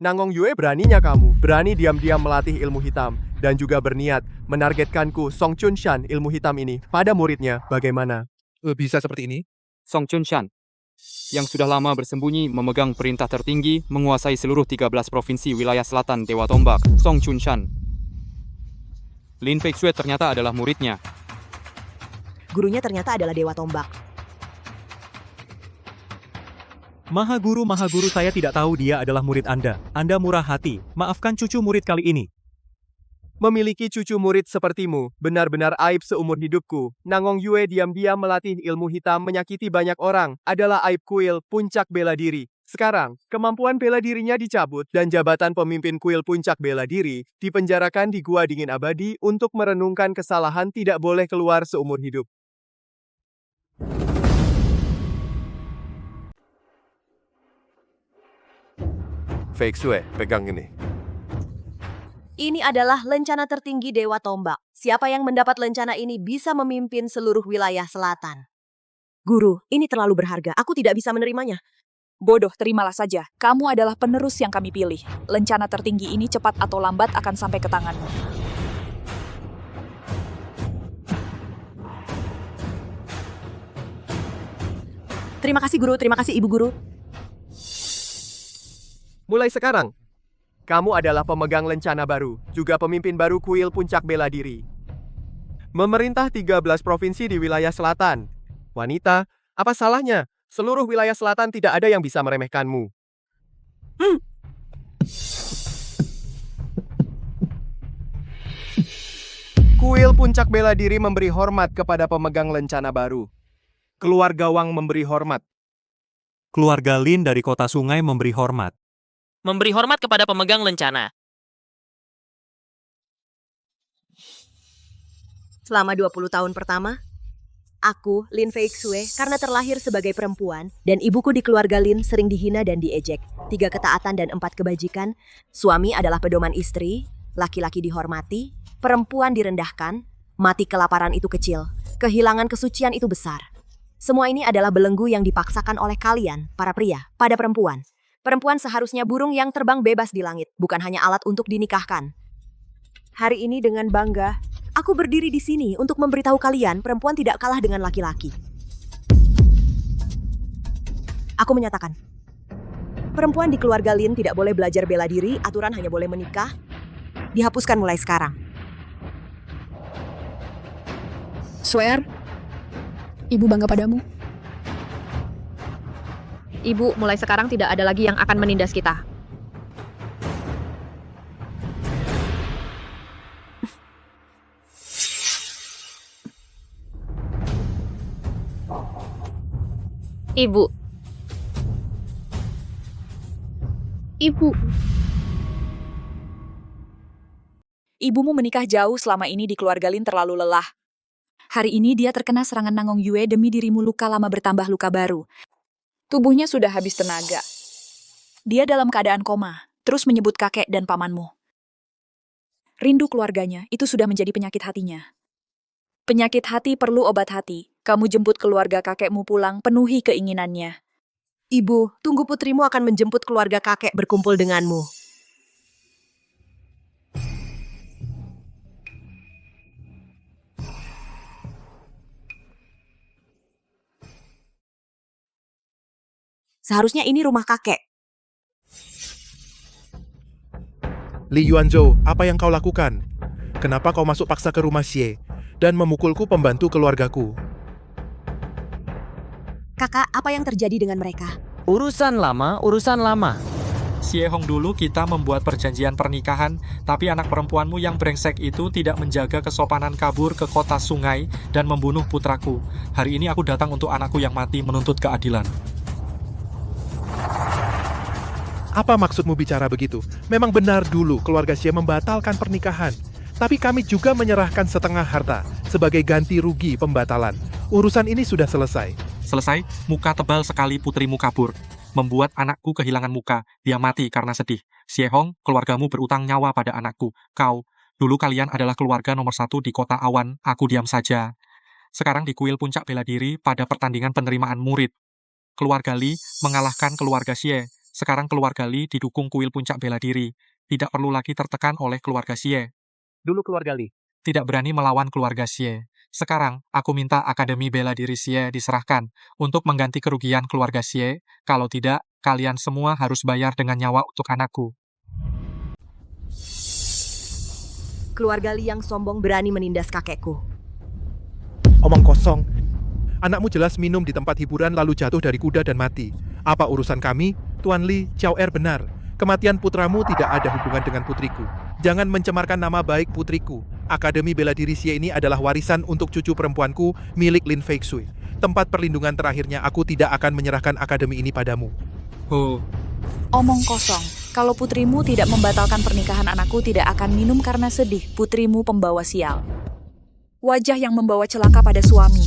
Nangong Yue, beraninya kamu. Berani diam-diam melatih ilmu hitam. Dan juga berniat menargetkanku Song Chunshan ilmu hitam ini pada muridnya. Bagaimana? Bisa seperti ini? Song Chunshan, yang sudah lama bersembunyi memegang perintah tertinggi menguasai seluruh 13 provinsi wilayah selatan Dewa Tombak. Song Chunshan. Lin Feng Shui ternyata adalah muridnya. Gurunya ternyata adalah Dewa Tombak. Maha Guru, saya tidak tahu dia adalah murid Anda. Anda murah hati. Maafkan cucu murid kali ini. Memiliki cucu murid sepertimu, benar-benar aib seumur hidupku. Nangong Yue diam-diam melatih ilmu hitam menyakiti banyak orang, adalah aib kuil puncak bela diri. Sekarang, kemampuan bela dirinya dicabut dan jabatan pemimpin kuil puncak bela diri dipenjarakan di gua dingin abadi untuk merenungkan kesalahan tidak boleh keluar seumur hidup. Feng Shui, pegang ini. Ini adalah lencana tertinggi Dewa Tombak. Siapa yang mendapat lencana ini bisa memimpin seluruh wilayah selatan. Guru, ini terlalu berharga. Aku tidak bisa menerimanya. Bodoh, terimalah saja. Kamu adalah penerus yang kami pilih. Lencana tertinggi ini cepat atau lambat akan sampai ke tanganmu. Terima kasih Guru, terima kasih Ibu Guru. Mulai sekarang, kamu adalah pemegang lencana baru, juga pemimpin baru kuil puncak bela diri. Memerintah 13 provinsi di wilayah selatan. Wanita, apa salahnya? Seluruh wilayah selatan tidak ada yang bisa meremehkanmu. Kuil puncak bela diri memberi hormat kepada pemegang lencana baru. Keluarga Wang memberi hormat. Keluarga Lin dari kota sungai memberi hormat. Memberi hormat kepada pemegang lencana. Selama 20 tahun pertama, aku, Lin Feng Shui, karena terlahir sebagai perempuan, dan ibuku di keluarga Lin sering dihina dan diejek. 3 ketaatan dan 4 kebajikan. Suami adalah pedoman istri, laki-laki dihormati, perempuan direndahkan, mati kelaparan itu kecil, kehilangan kesucian itu besar. Semua ini adalah belenggu yang dipaksakan oleh kalian, para pria, pada perempuan. Perempuan seharusnya burung yang terbang bebas di langit, bukan hanya alat untuk dinikahkan. Hari ini dengan bangga, aku berdiri di sini untuk memberitahu kalian perempuan tidak kalah dengan laki-laki. Aku menyatakan, perempuan di keluarga Lin tidak boleh belajar bela diri, aturan hanya boleh menikah. Dihapuskan mulai sekarang. Swear, Ibu bangga padamu. Ibu, mulai sekarang tidak ada lagi yang akan menindas kita. Ibu. Ibu. Ibumu menikah jauh selama ini di keluarga Lin terlalu lelah. Hari ini dia terkena serangan Nangong Yue demi dirimu luka lama bertambah luka baru. Tubuhnya sudah habis tenaga. Dia dalam keadaan koma, terus menyebut kakek dan pamanmu. Rindu keluarganya, itu sudah menjadi penyakit hatinya. Penyakit hati perlu obat hati. Kamu jemput keluarga kakekmu pulang, penuhi keinginannya. Ibu, tunggu putrimu akan menjemput keluarga kakek berkumpul denganmu. Seharusnya ini rumah kakek. Li Yuanzhou, apa yang kau lakukan? Kenapa kau masuk paksa ke rumah Xie dan memukulku pembantu keluargaku? Kakak, apa yang terjadi dengan mereka? Urusan lama. Xie Hong, dulu kita membuat perjanjian pernikahan, tapi anak perempuanmu yang brengsek itu tidak menjaga kesopanan, kabur ke kota sungai dan membunuh putraku. Hari ini aku datang untuk anakku yang mati menuntut keadilan. Apa maksudmu bicara begitu? Memang benar dulu keluarga Xie membatalkan pernikahan. Tapi kami juga menyerahkan setengah harta sebagai ganti rugi pembatalan. Urusan ini sudah selesai. Selesai, muka tebal sekali putrimu kabur. Membuat anakku kehilangan muka. Dia mati karena sedih. Xie Hong, keluargamu berutang nyawa pada anakku. Kau, dulu kalian adalah keluarga nomor 1 di kota Awan. Aku diam saja. Sekarang di kuil puncak bela diri pada pertandingan penerimaan murid. Keluarga Li mengalahkan keluarga Xie. Sekarang keluarga Li didukung kuil puncak bela diri. Tidak perlu lagi tertekan oleh keluarga Xie. Dulu keluarga Li tidak berani melawan keluarga Xie. Sekarang, aku minta Akademi Bela Diri Xie diserahkan untuk mengganti kerugian keluarga Xie. Kalau tidak, kalian semua harus bayar dengan nyawa untuk anakku. Keluarga Li yang sombong berani menindas kakekku. Omong kosong. Anakmu jelas minum di tempat hiburan lalu jatuh dari kuda dan mati. Apa urusan kami? Tuan Li, Xiao Er benar. Kematian putramu tidak ada hubungan dengan putriku. Jangan mencemarkan nama baik putriku. Akademi Bela Diri Xie ini adalah warisan untuk cucu perempuanku milik Lin Feixui. Tempat perlindungan terakhirnya, aku tidak akan menyerahkan akademi ini padamu. Oh. Omong kosong. Kalau putrimu tidak membatalkan pernikahan anakku tidak akan minum karena sedih. Putrimu pembawa sial. Wajah yang membawa celaka pada suami.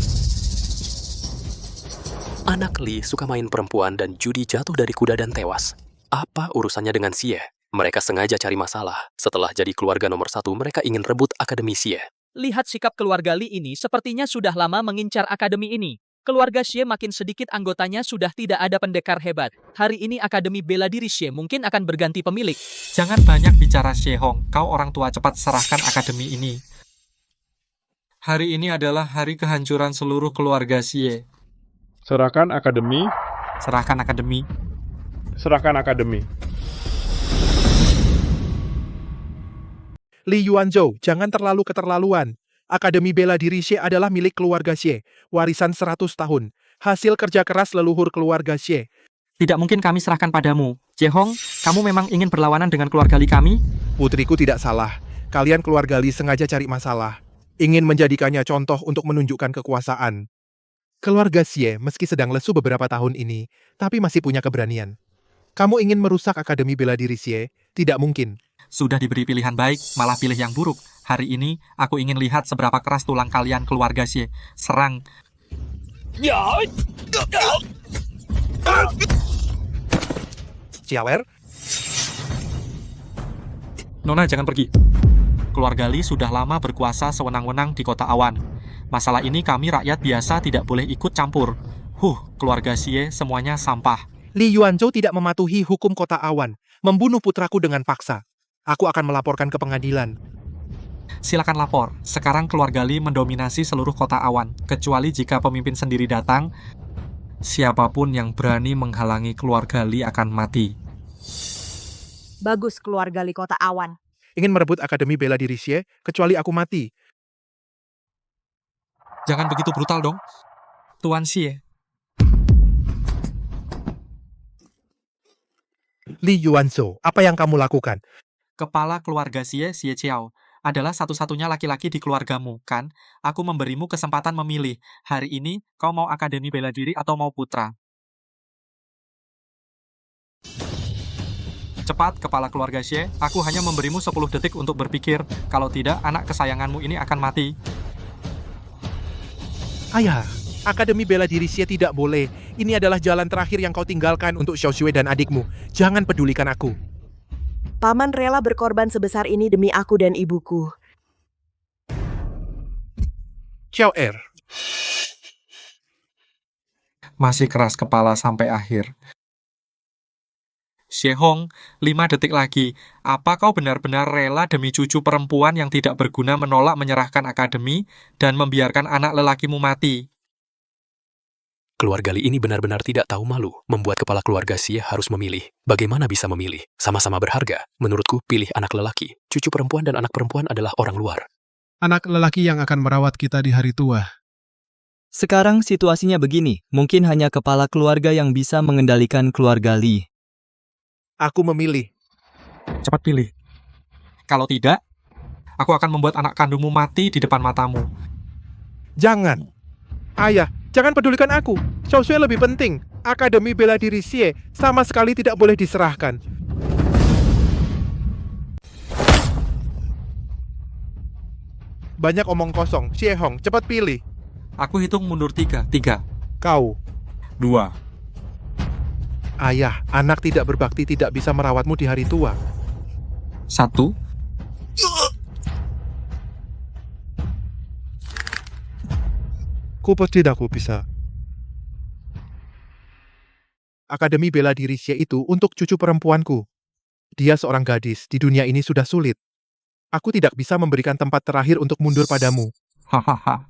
Anak Li suka main perempuan dan judi jatuh dari kuda dan tewas. Apa urusannya dengan Xie? Mereka sengaja cari masalah. Setelah jadi keluarga nomor 1, mereka ingin rebut Akademi Xie. Lihat sikap keluarga Li ini sepertinya sudah lama mengincar akademi ini. Keluarga Xie makin sedikit anggotanya sudah tidak ada pendekar hebat. Hari ini Akademi Bela Diri Xie mungkin akan berganti pemilik. Jangan banyak bicara Xie Hong. Kau orang tua, cepat serahkan akademi ini. Hari ini adalah hari kehancuran seluruh keluarga Xie. Serahkan akademi. Serahkan akademi. Serahkan akademi. Li Yuanzhou, jangan terlalu keterlaluan. Akademi Bela Diri Xie adalah milik keluarga Xie. Warisan 100 tahun. Hasil kerja keras leluhur keluarga Xie. Tidak mungkin kami serahkan padamu. Xie Hong, kamu memang ingin berlawanan dengan keluarga Li kami? Putriku tidak salah. Kalian keluarga Li sengaja cari masalah. Ingin menjadikannya contoh untuk menunjukkan kekuasaan. Keluarga Xie meski sedang lesu beberapa tahun ini, tapi masih punya keberanian. Kamu ingin merusak Akademi Bela Diri Xie? Tidak mungkin. Sudah diberi pilihan baik, malah pilih yang buruk. Hari ini, aku ingin lihat seberapa keras tulang kalian keluarga Xie. Serang. Xiao Er? Nona, jangan pergi. Keluarga Li sudah lama berkuasa sewenang-wenang di kota Awan. Masalah ini kami rakyat biasa tidak boleh ikut campur. Keluarga Xie semuanya sampah. Li Yuanzhou tidak mematuhi hukum kota Awan, membunuh putraku dengan paksa. Aku akan melaporkan ke pengadilan. Silakan lapor. Sekarang keluarga Li mendominasi seluruh kota awan, kecuali jika pemimpin sendiri datang. Siapapun yang berani menghalangi keluarga Li akan mati. Bagus keluarga Li Kota Awan. Ingin merebut Akademi Bela Diri Xie, kecuali aku mati. Jangan begitu brutal dong, Tuan Xie. Li Yuanzhou, apa yang kamu lakukan? Kepala keluarga Xie Xiao, adalah satu-satunya laki-laki di keluargamu, kan? Aku memberimu kesempatan memilih. Hari ini, kau mau Akademi Bela Diri atau mau putra? Cepat, kepala keluarga Xie. Aku hanya memberimu 10 detik untuk berpikir. Kalau tidak, anak kesayanganmu ini akan mati. Ayah, Akademi Bela Diri Xie tidak boleh. Ini adalah jalan terakhir yang kau tinggalkan untuk Xiao Shui dan adikmu. Jangan pedulikan aku. Paman rela berkorban sebesar ini demi aku dan ibuku. Xiao Er. Masih keras kepala sampai akhir. Xie Hong, 5 detik lagi. Apa kau benar-benar rela demi cucu perempuan yang tidak berguna menolak menyerahkan akademi dan membiarkan anak lelakimu mati? Keluarga Li ini benar-benar tidak tahu malu, membuat kepala keluarga Xie harus memilih. Bagaimana bisa memilih? Sama-sama berharga. Menurutku, pilih anak lelaki. Cucu perempuan dan anak perempuan adalah orang luar. Anak lelaki yang akan merawat kita di hari tua. Sekarang situasinya begini, mungkin hanya kepala keluarga yang bisa mengendalikan keluarga Li. Aku memilih. Cepat pilih. Kalau tidak, aku akan membuat anak kandungmu mati di depan matamu. Jangan. Ayah, jangan pedulikan aku. Xiao Shui lebih penting. Akademi Bela Diri Xie sama sekali tidak boleh diserahkan. Banyak omong kosong. Xie Hong, cepat pilih. Aku hitung mundur 3. Kau. 2. Ayah, anak tidak berbakti tidak bisa merawatmu di hari tua. 1. Tidak aku bisa. Akademi Bela Diri Xie itu untuk cucu perempuanku. Dia seorang gadis, di dunia ini sudah sulit. Aku tidak bisa memberikan tempat terakhir untuk mundur padamu. Hahaha.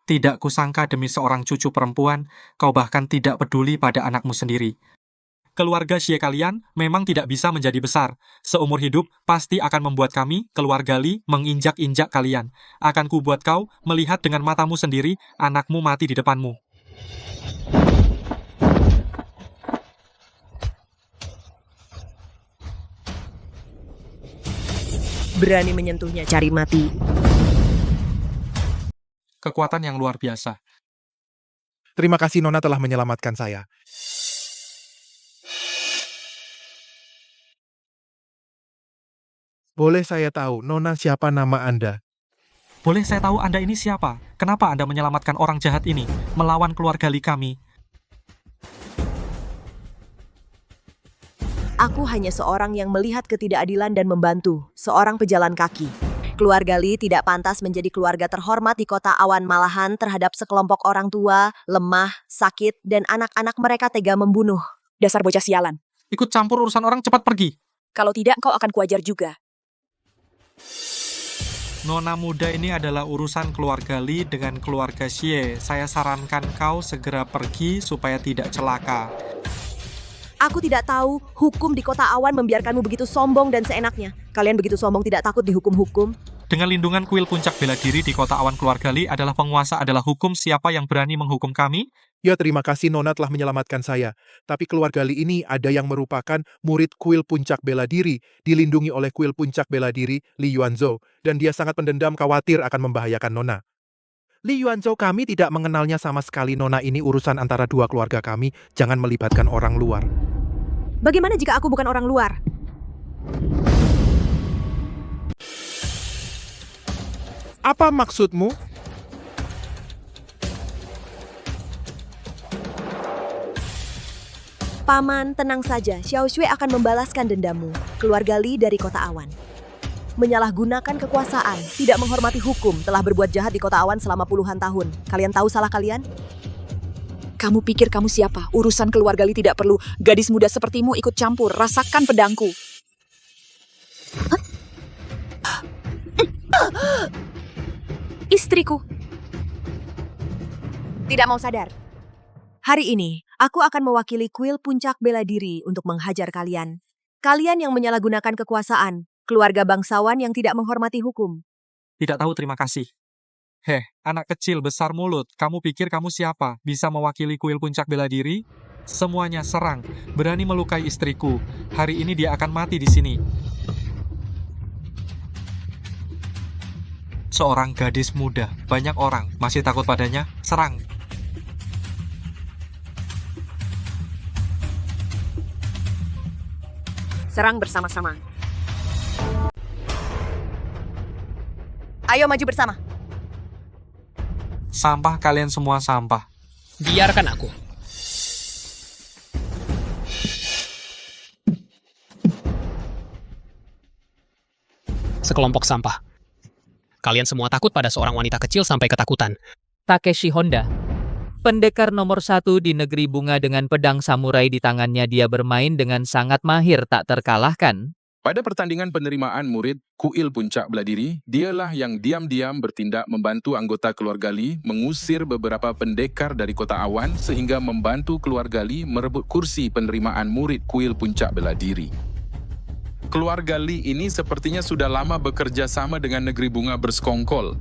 Tidak kusangka demi seorang cucu perempuan, kau bahkan tidak peduli pada anakmu sendiri. Keluarga Xie kalian memang tidak bisa menjadi besar. Seumur hidup pasti akan membuat kami, keluarga Li, menginjak-injak kalian. Akan kubuat kau melihat dengan matamu sendiri anakmu mati di depanmu. Berani menyentuhnya cari mati. Kekuatan yang luar biasa. Terima kasih Nona telah menyelamatkan saya. Boleh saya tahu, Nona, siapa nama Anda? Boleh saya tahu Anda ini siapa? Kenapa Anda menyelamatkan orang jahat ini, melawan keluarga Li kami? Aku hanya seorang yang melihat ketidakadilan dan membantu, seorang pejalan kaki. Keluarga Li tidak pantas menjadi keluarga terhormat di kota awan, malahan terhadap sekelompok orang tua, lemah, sakit, dan anak-anak mereka tega membunuh. Dasar bocah sialan. Ikut campur urusan orang, cepat pergi. Kalau tidak, kau akan kuajar juga. Nona muda ini adalah urusan keluarga Li dengan keluarga Xie. Saya sarankan kau segera pergi supaya tidak celaka. Aku tidak tahu, hukum di kota awan membiarkanmu begitu sombong dan seenaknya. Kalian begitu sombong tidak takut dihukum hukum? Dengan lindungan kuil puncak bela diri di kota awan keluarga Li adalah penguasa adalah hukum, siapa yang berani menghukum kami? Ya, terima kasih Nona telah menyelamatkan saya. Tapi keluarga Li ini ada yang merupakan murid kuil puncak bela diri, dilindungi oleh kuil puncak bela diri Li Yuanzhou, dan dia sangat pendendam khawatir akan membahayakan Nona. Li Yuanzhou, kami tidak mengenalnya sama sekali. Nona, ini urusan antara dua keluarga kami, jangan melibatkan orang luar. Bagaimana jika aku bukan orang luar? Apa maksudmu? Paman, tenang saja. Xiao Shui akan membalaskan dendammu. Keluarga Li dari kota awan menyalahgunakan kekuasaan, tidak menghormati hukum, telah berbuat jahat di kota awan selama puluhan tahun. Kalian tahu salah kalian? Kamu pikir kamu siapa? Urusan keluarga Li tidak perlu gadis muda sepertimu ikut campur. Rasakan pedangku. Istriku. Tidak mau sadar. Hari ini, aku akan mewakili kuil puncak bela diri untuk menghajar kalian. Kalian yang menyalahgunakan kekuasaan, keluarga bangsawan yang tidak menghormati hukum. Tidak tahu terima kasih. Heh, anak kecil besar mulut, kamu pikir kamu siapa? Bisa mewakili kuil puncak bela diri? Semuanya serang, berani melukai istriku. Hari ini dia akan mati di sini. Seorang gadis muda, banyak orang masih takut padanya, serang. Serang bersama-sama. Ayo maju bersama. Sampah kalian semua sampah. Biarkan aku. Sekelompok sampah. Kalian semua takut pada seorang wanita kecil sampai ketakutan. Takeshi Honda. Pendekar nomor 1 di negeri bunga dengan pedang samurai di tangannya, dia bermain dengan sangat mahir tak terkalahkan. Pada pertandingan penerimaan murid kuil puncak bela diri, dialah yang diam-diam bertindak membantu anggota keluarga Lee mengusir beberapa pendekar dari kota awan sehingga membantu keluarga Lee merebut kursi penerimaan murid kuil puncak bela diri. Keluarga Lee ini sepertinya sudah lama bekerja sama dengan negeri bunga bersekongkol.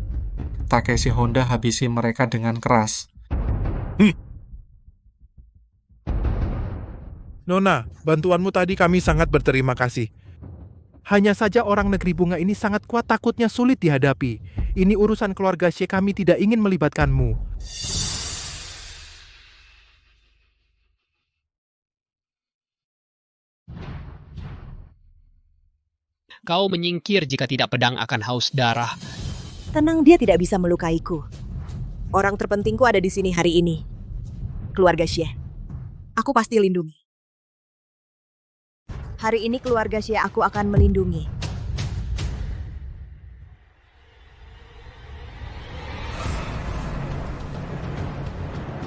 Takeshi Honda habisi mereka dengan keras. Nona, bantuanmu tadi kami sangat berterima kasih. Hanya saja orang negeri bunga ini sangat kuat, takutnya sulit dihadapi. Ini urusan keluarga Xie, kami tidak ingin melibatkanmu. Kau menyingkir jika tidak pedang akan haus darah. Tenang, dia tidak bisa melukaiku. Orang terpentingku ada di sini hari ini. Keluarga Xie. Aku pasti lindungi. Hari ini keluarga Xie aku akan melindungi.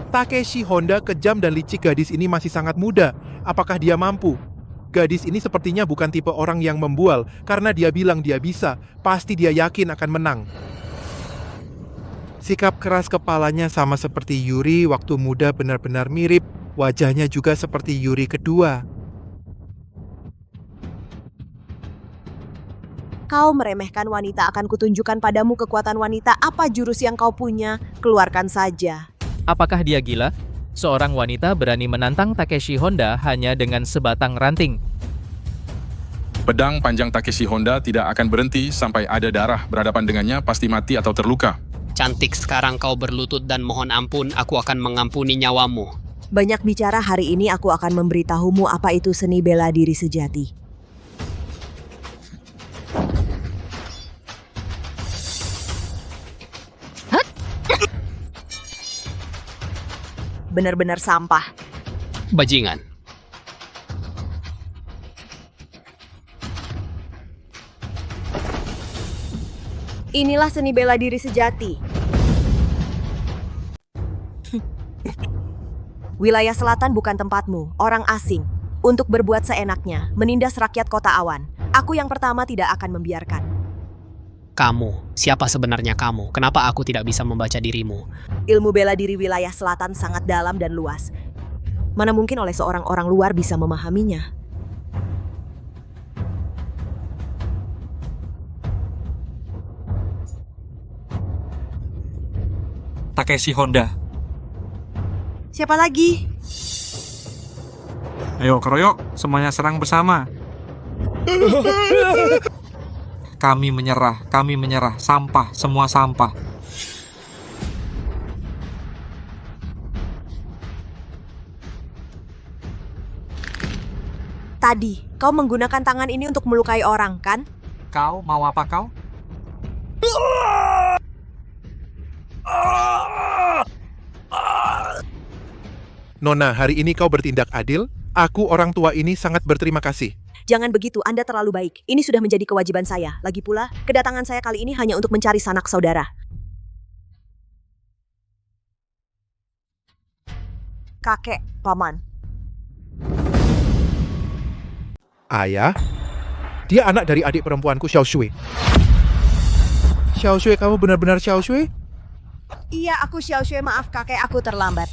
Takeshi Honda kejam dan licik, gadis ini masih sangat muda. Apakah dia mampu? Gadis ini sepertinya bukan tipe orang yang membual, karena dia bilang dia bisa, pasti dia yakin akan menang. Sikap keras kepalanya sama seperti Yuri waktu muda, benar-benar mirip. Wajahnya juga seperti Yuri kedua. Kau meremehkan wanita, akan kutunjukkan padamu kekuatan wanita. Apa jurus yang kau punya? Keluarkan saja. Apakah dia gila? Seorang wanita berani menantang Takeshi Honda hanya dengan sebatang ranting. Pedang panjang Takeshi Honda tidak akan berhenti sampai ada darah berhadapan dengannya, pasti mati atau terluka. Cantik, sekarang kau berlutut dan mohon ampun, aku akan mengampuni nyawamu. Banyak bicara, hari ini aku akan memberitahumu apa itu seni bela diri sejati. Benar-benar sampah. Bajingan. Inilah seni bela diri sejati. Wilayah selatan bukan tempatmu, orang asing. Untuk berbuat seenaknya, menindas rakyat kota awan. Aku yang pertama tidak akan membiarkan. Kamu, siapa sebenarnya kamu? Kenapa aku tidak bisa membaca dirimu? Ilmu bela diri wilayah selatan sangat dalam dan luas. Mana mungkin oleh seorang orang luar bisa memahaminya. Takeshi Honda. Siapa lagi? Ayo keroyok, semuanya serang bersama. Kami menyerah, sampah, semua sampah. Tadi, kau menggunakan tangan ini untuk melukai orang, kan? Kau mau apa kau? Nona, hari ini kau bertindak adil. Aku, orang tua ini, sangat berterima kasih. Jangan begitu, Anda terlalu baik. Ini sudah menjadi kewajiban saya. Lagi pula, kedatangan saya kali ini hanya untuk mencari sanak saudara. Kakek, paman. Ayah, dia anak dari adik perempuanku, Xiao Shui. Xiao Shui, kamu benar-benar Xiao Shui? Iya, aku Xiao Shui, maaf kakek, aku terlambat.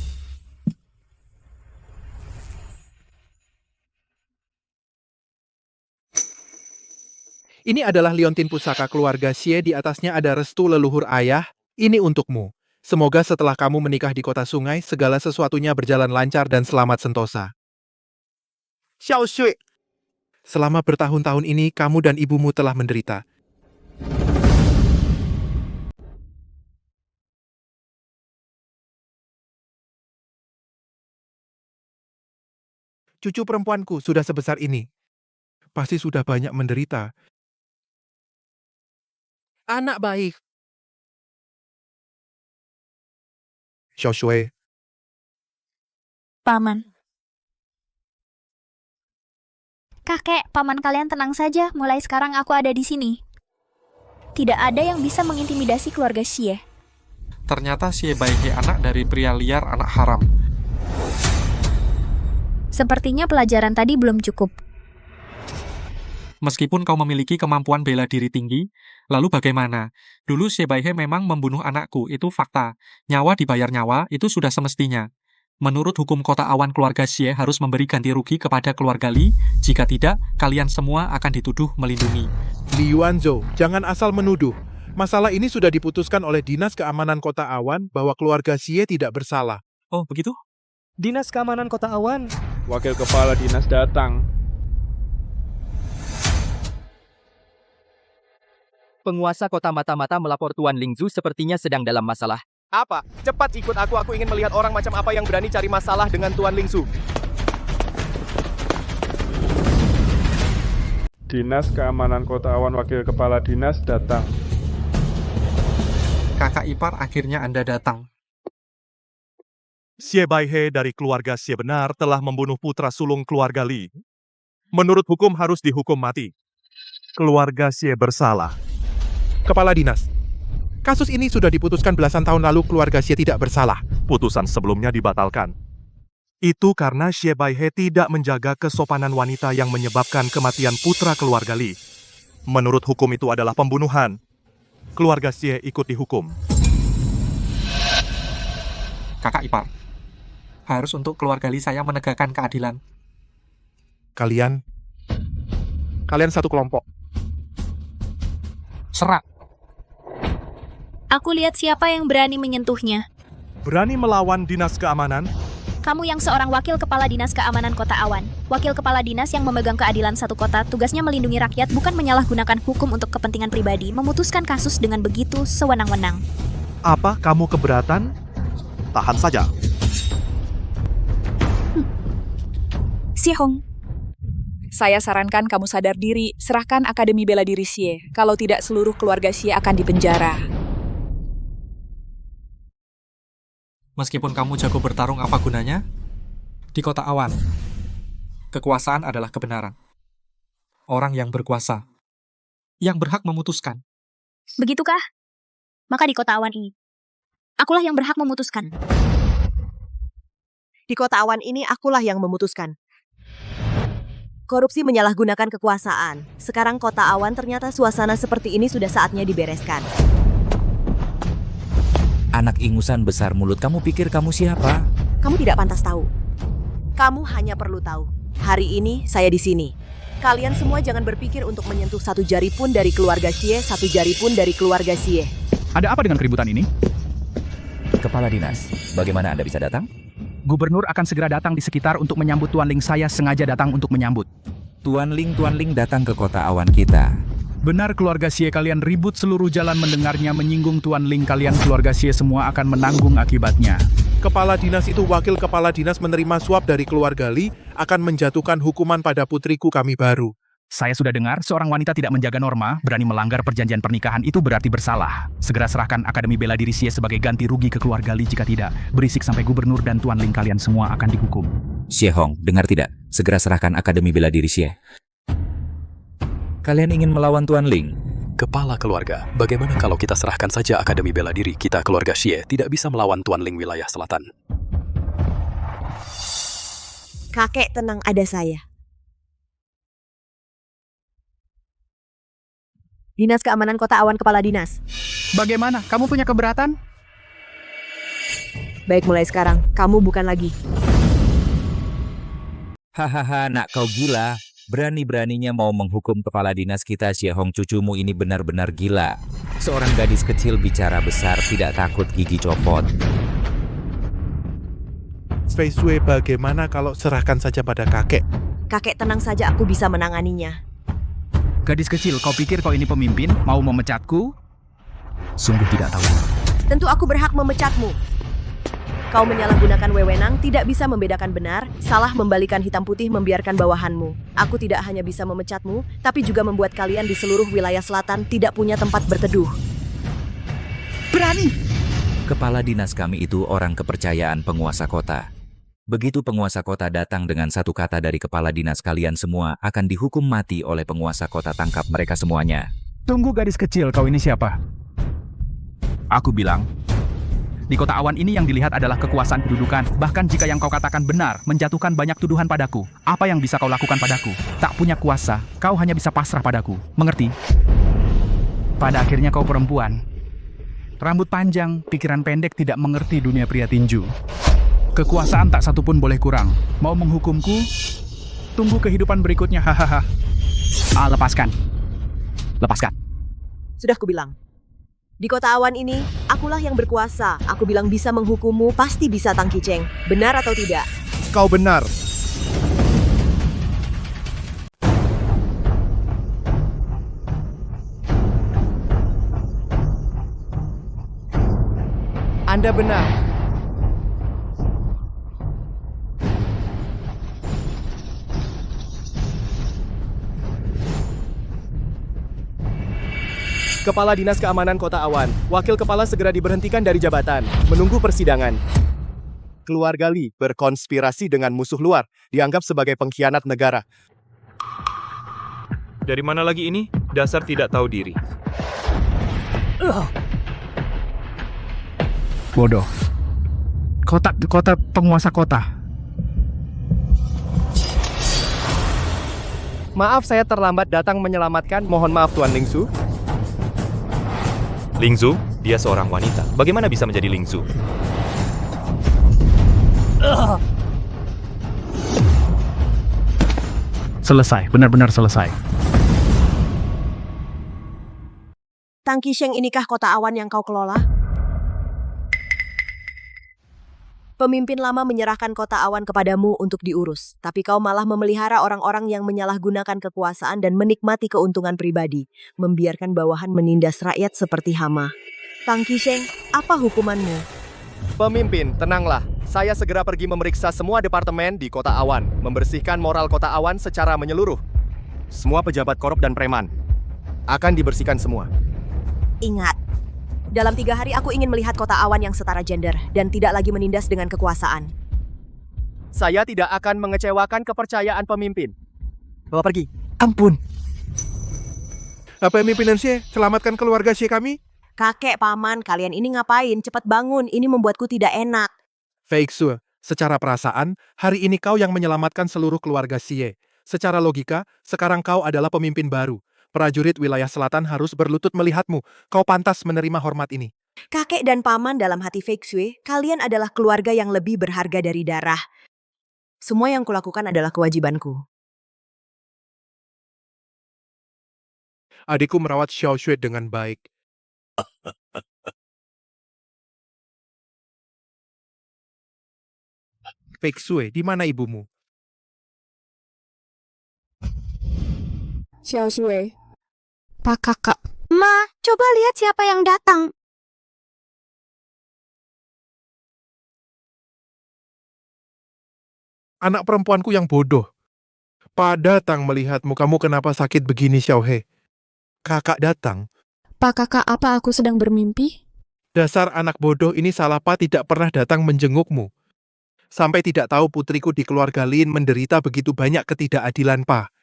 Ini adalah liontin pusaka keluarga Xie, di atasnya ada restu leluhur ayah. Ini untukmu. Semoga setelah kamu menikah di kota sungai, segala sesuatunya berjalan lancar dan selamat sentosa. Xiao Shui. Selama bertahun-tahun ini, kamu dan ibumu telah menderita. Cucu perempuanku sudah sebesar ini. Pasti sudah banyak menderita. Anak baik. Xiao Shui. Paman. Kakek, paman kalian tenang saja. Mulai sekarang aku ada di sini. Tidak ada yang bisa mengintimidasi keluarga Xie. Ternyata Xie Baihe anak dari pria liar, anak haram. Sepertinya pelajaran tadi belum cukup. Meskipun kau memiliki kemampuan bela diri tinggi, lalu bagaimana? Dulu Xie Baihe memang membunuh anakku, itu fakta. Nyawa dibayar nyawa, itu sudah semestinya. Menurut hukum kota awan, keluarga Xie harus memberi ganti rugi kepada keluarga Li. Jika tidak, kalian semua akan dituduh melindungi. Li Yuanzhou, jangan asal menuduh. Masalah ini sudah diputuskan oleh Dinas Keamanan Kota Awan bahwa keluarga Xie tidak bersalah. Oh, begitu? Dinas Keamanan Kota Awan. Wakil Kepala Dinas datang. Penguasa kota mata-mata melapor Tuan Lingzu sepertinya sedang dalam masalah. Apa? Cepat ikut aku ingin melihat orang macam apa yang berani cari masalah dengan Tuan Lingzu. Dinas Keamanan Kota Awan Wakil Kepala Dinas datang. Kakak ipar, akhirnya Anda datang. Xie Baihe dari keluarga Xie benar telah membunuh putra sulung keluarga Li. Menurut hukum harus dihukum mati. Keluarga Xie bersalah. Kepala Dinas, kasus ini sudah diputuskan belasan tahun lalu, keluarga Xie tidak bersalah. Putusan sebelumnya dibatalkan. Itu karena Xie Baihe tidak menjaga kesopanan wanita yang menyebabkan kematian putra keluarga Li. Menurut hukum itu adalah pembunuhan. Keluarga Xie ikut dihukum. Kakak ipar, harus untuk keluarga Li saya menegakkan keadilan. Kalian satu kelompok. Serak. Aku lihat siapa yang berani menyentuhnya. Berani melawan Dinas Keamanan? Kamu yang seorang wakil kepala Dinas Keamanan Kota Awan. Wakil kepala dinas yang memegang keadilan satu kota, tugasnya melindungi rakyat, bukan menyalahgunakan hukum untuk kepentingan pribadi, memutuskan kasus dengan begitu sewenang-wenang. Apa kamu keberatan? Tahan saja. Xie Hong. Saya sarankan kamu sadar diri, serahkan Akademi Bela Diri Xie. Kalau tidak, seluruh keluarga Xie akan dipenjara. Meskipun kamu jago bertarung, apa gunanya? Di kota awan, kekuasaan adalah kebenaran. Orang yang berkuasa, yang berhak memutuskan. Begitukah? Maka di Kota Awan ini, akulah yang berhak memutuskan. Di Kota Awan ini, akulah yang memutuskan. Korupsi menyalahgunakan kekuasaan. Sekarang Kota Awan ternyata suasana seperti ini sudah saatnya dibereskan. Anak ingusan besar mulut, kamu pikir kamu siapa? Kamu tidak pantas tahu. Kamu hanya perlu tahu. Hari ini saya di sini. Kalian semua jangan berpikir untuk menyentuh satu jari pun dari keluarga Xie, satu jari pun dari keluarga Xie. Ada apa dengan keributan ini? Kepala Dinas, bagaimana Anda bisa datang? Gubernur akan segera datang di sekitar untuk menyambut Tuan Ling. Saya sengaja datang untuk menyambut. Tuan Ling datang ke Kota Awan kita. Benar, keluarga Xie kalian ribut seluruh jalan mendengarnya menyinggung Tuan Ling. Kalian keluarga Xie semua akan menanggung akibatnya. Kepala dinas itu wakil kepala dinas menerima suap dari keluarga Li akan menjatuhkan hukuman pada putriku kami baru. Saya sudah dengar seorang wanita tidak menjaga norma, berani melanggar perjanjian pernikahan itu berarti bersalah. Segera serahkan Akademi Bela Diri Xie sebagai ganti rugi ke keluarga Li. Jika tidak, berisik sampai gubernur dan Tuan Ling kalian semua akan dihukum. Xie Hong, dengar tidak? Segera serahkan Akademi Bela Diri Xie. Kalian ingin melawan Tuan Ling? Kepala keluarga, bagaimana kalau kita serahkan saja Akademi Bela Diri kita keluarga Xie tidak bisa melawan Tuan Ling wilayah selatan? Kakek tenang, ada saya. Dinas Keamanan Kota Awan Kepala Dinas. Bagaimana? Kamu punya keberatan? Baik, mulai sekarang, kamu bukan lagi. Hahaha, nak kau gila. Berani-beraninya mau menghukum kepala dinas kita, Xie Hong. Cucumu ini benar-benar gila. Seorang gadis kecil bicara besar, tidak takut gigi copot. Fei Shui, bagaimana kalau serahkan saja pada kakek? Kakek tenang saja, aku bisa menanganinya. Gadis kecil, kau pikir kau ini pemimpin? Mau memecatku? Sungguh tidak tahu. Tentu aku berhak memecatmu. Kau menyalahgunakan wewenang, tidak bisa membedakan benar, salah membalikan hitam putih, membiarkan bawahanmu. Aku tidak hanya bisa memecatmu, tapi juga membuat kalian di seluruh wilayah selatan tidak punya tempat berteduh. Berani! Kepala dinas kami itu orang kepercayaan penguasa kota. Begitu penguasa kota datang dengan satu kata dari kepala dinas, kalian semua akan dihukum mati oleh penguasa kota. Tangkap mereka semuanya. Tunggu gadis kecil, kau ini siapa? Aku bilang, di kota awan ini yang dilihat adalah kekuasaan kedudukan. Bahkan jika yang kau katakan benar, menjatuhkan banyak tuduhan padaku. Apa yang bisa kau lakukan padaku? Tak punya kuasa, kau hanya bisa pasrah padaku. Mengerti? Pada akhirnya kau perempuan. Rambut panjang, pikiran pendek, tidak mengerti dunia pria tinju. Kekuasaan tak satu pun boleh kurang. Mau menghukumku? Tunggu kehidupan berikutnya, hahaha. Lepaskan. Lepaskan. Sudah kubilang. Di kota awan ini, akulah yang berkuasa. Aku bilang bisa menghukummu, pasti bisa, Tang Qicheng. Benar atau tidak? Kau benar. Anda benar. Kepala Dinas Keamanan Kota Awan, Wakil Kepala segera diberhentikan dari jabatan, menunggu persidangan. Keluarga Li berkonspirasi dengan musuh luar, dianggap sebagai pengkhianat negara. Dari mana lagi ini? Dasar tidak tahu diri. Bodoh. Kota penguasa kota. Maaf, saya terlambat datang menyelamatkan. Mohon maaf, Tuan Lingzu. Lingzu, dia seorang wanita. Bagaimana bisa menjadi Lingzu? Selesai, benar-benar selesai. Tang Qicheng, inikah kota awan yang kau kelola? Pemimpin lama menyerahkan kota awan kepadamu untuk diurus, tapi kau malah memelihara orang-orang yang menyalahgunakan kekuasaan dan menikmati keuntungan pribadi, membiarkan bawahan menindas rakyat seperti hama. Tang Qicheng, apa hukumanmu? Pemimpin, tenanglah. Saya segera pergi memeriksa semua departemen di kota awan, membersihkan moral kota awan secara menyeluruh. Semua pejabat korup dan preman akan dibersihkan semua. Ingat, dalam 3 hari aku ingin melihat kota awan yang setara gender dan tidak lagi menindas dengan kekuasaan. Saya tidak akan mengecewakan kepercayaan pemimpin. Bawa pergi. Ampun. Pemimpinan Xie, selamatkan keluarga Xie kami. Kakek, paman, kalian ini ngapain? Cepat bangun, ini membuatku tidak enak. Fei Shui, secara perasaan, hari ini kau yang menyelamatkan seluruh keluarga Xie. Secara logika, sekarang kau adalah pemimpin baru. Prajurit wilayah selatan harus berlutut melihatmu. Kau pantas menerima hormat ini. Kakek dan paman, dalam hati Fei Shui, kalian adalah keluarga yang lebih berharga dari darah. Semua yang kulakukan adalah kewajibanku. Adikku merawat Xiao Shui dengan baik. Fei Shui, di mana ibumu? Xiao Shui. Pak kakak. Ma, coba lihat siapa yang datang. Anak perempuanku yang bodoh. Pak datang melihatmu, kamu kenapa sakit begini, Xiao He? Kakak datang. Pak kakak, apa aku sedang bermimpi? Dasar anak bodoh ini, salah Pak tidak pernah datang menjengukmu. Sampai tidak tahu putriku di keluarga Lin menderita begitu banyak ketidakadilan, Pak.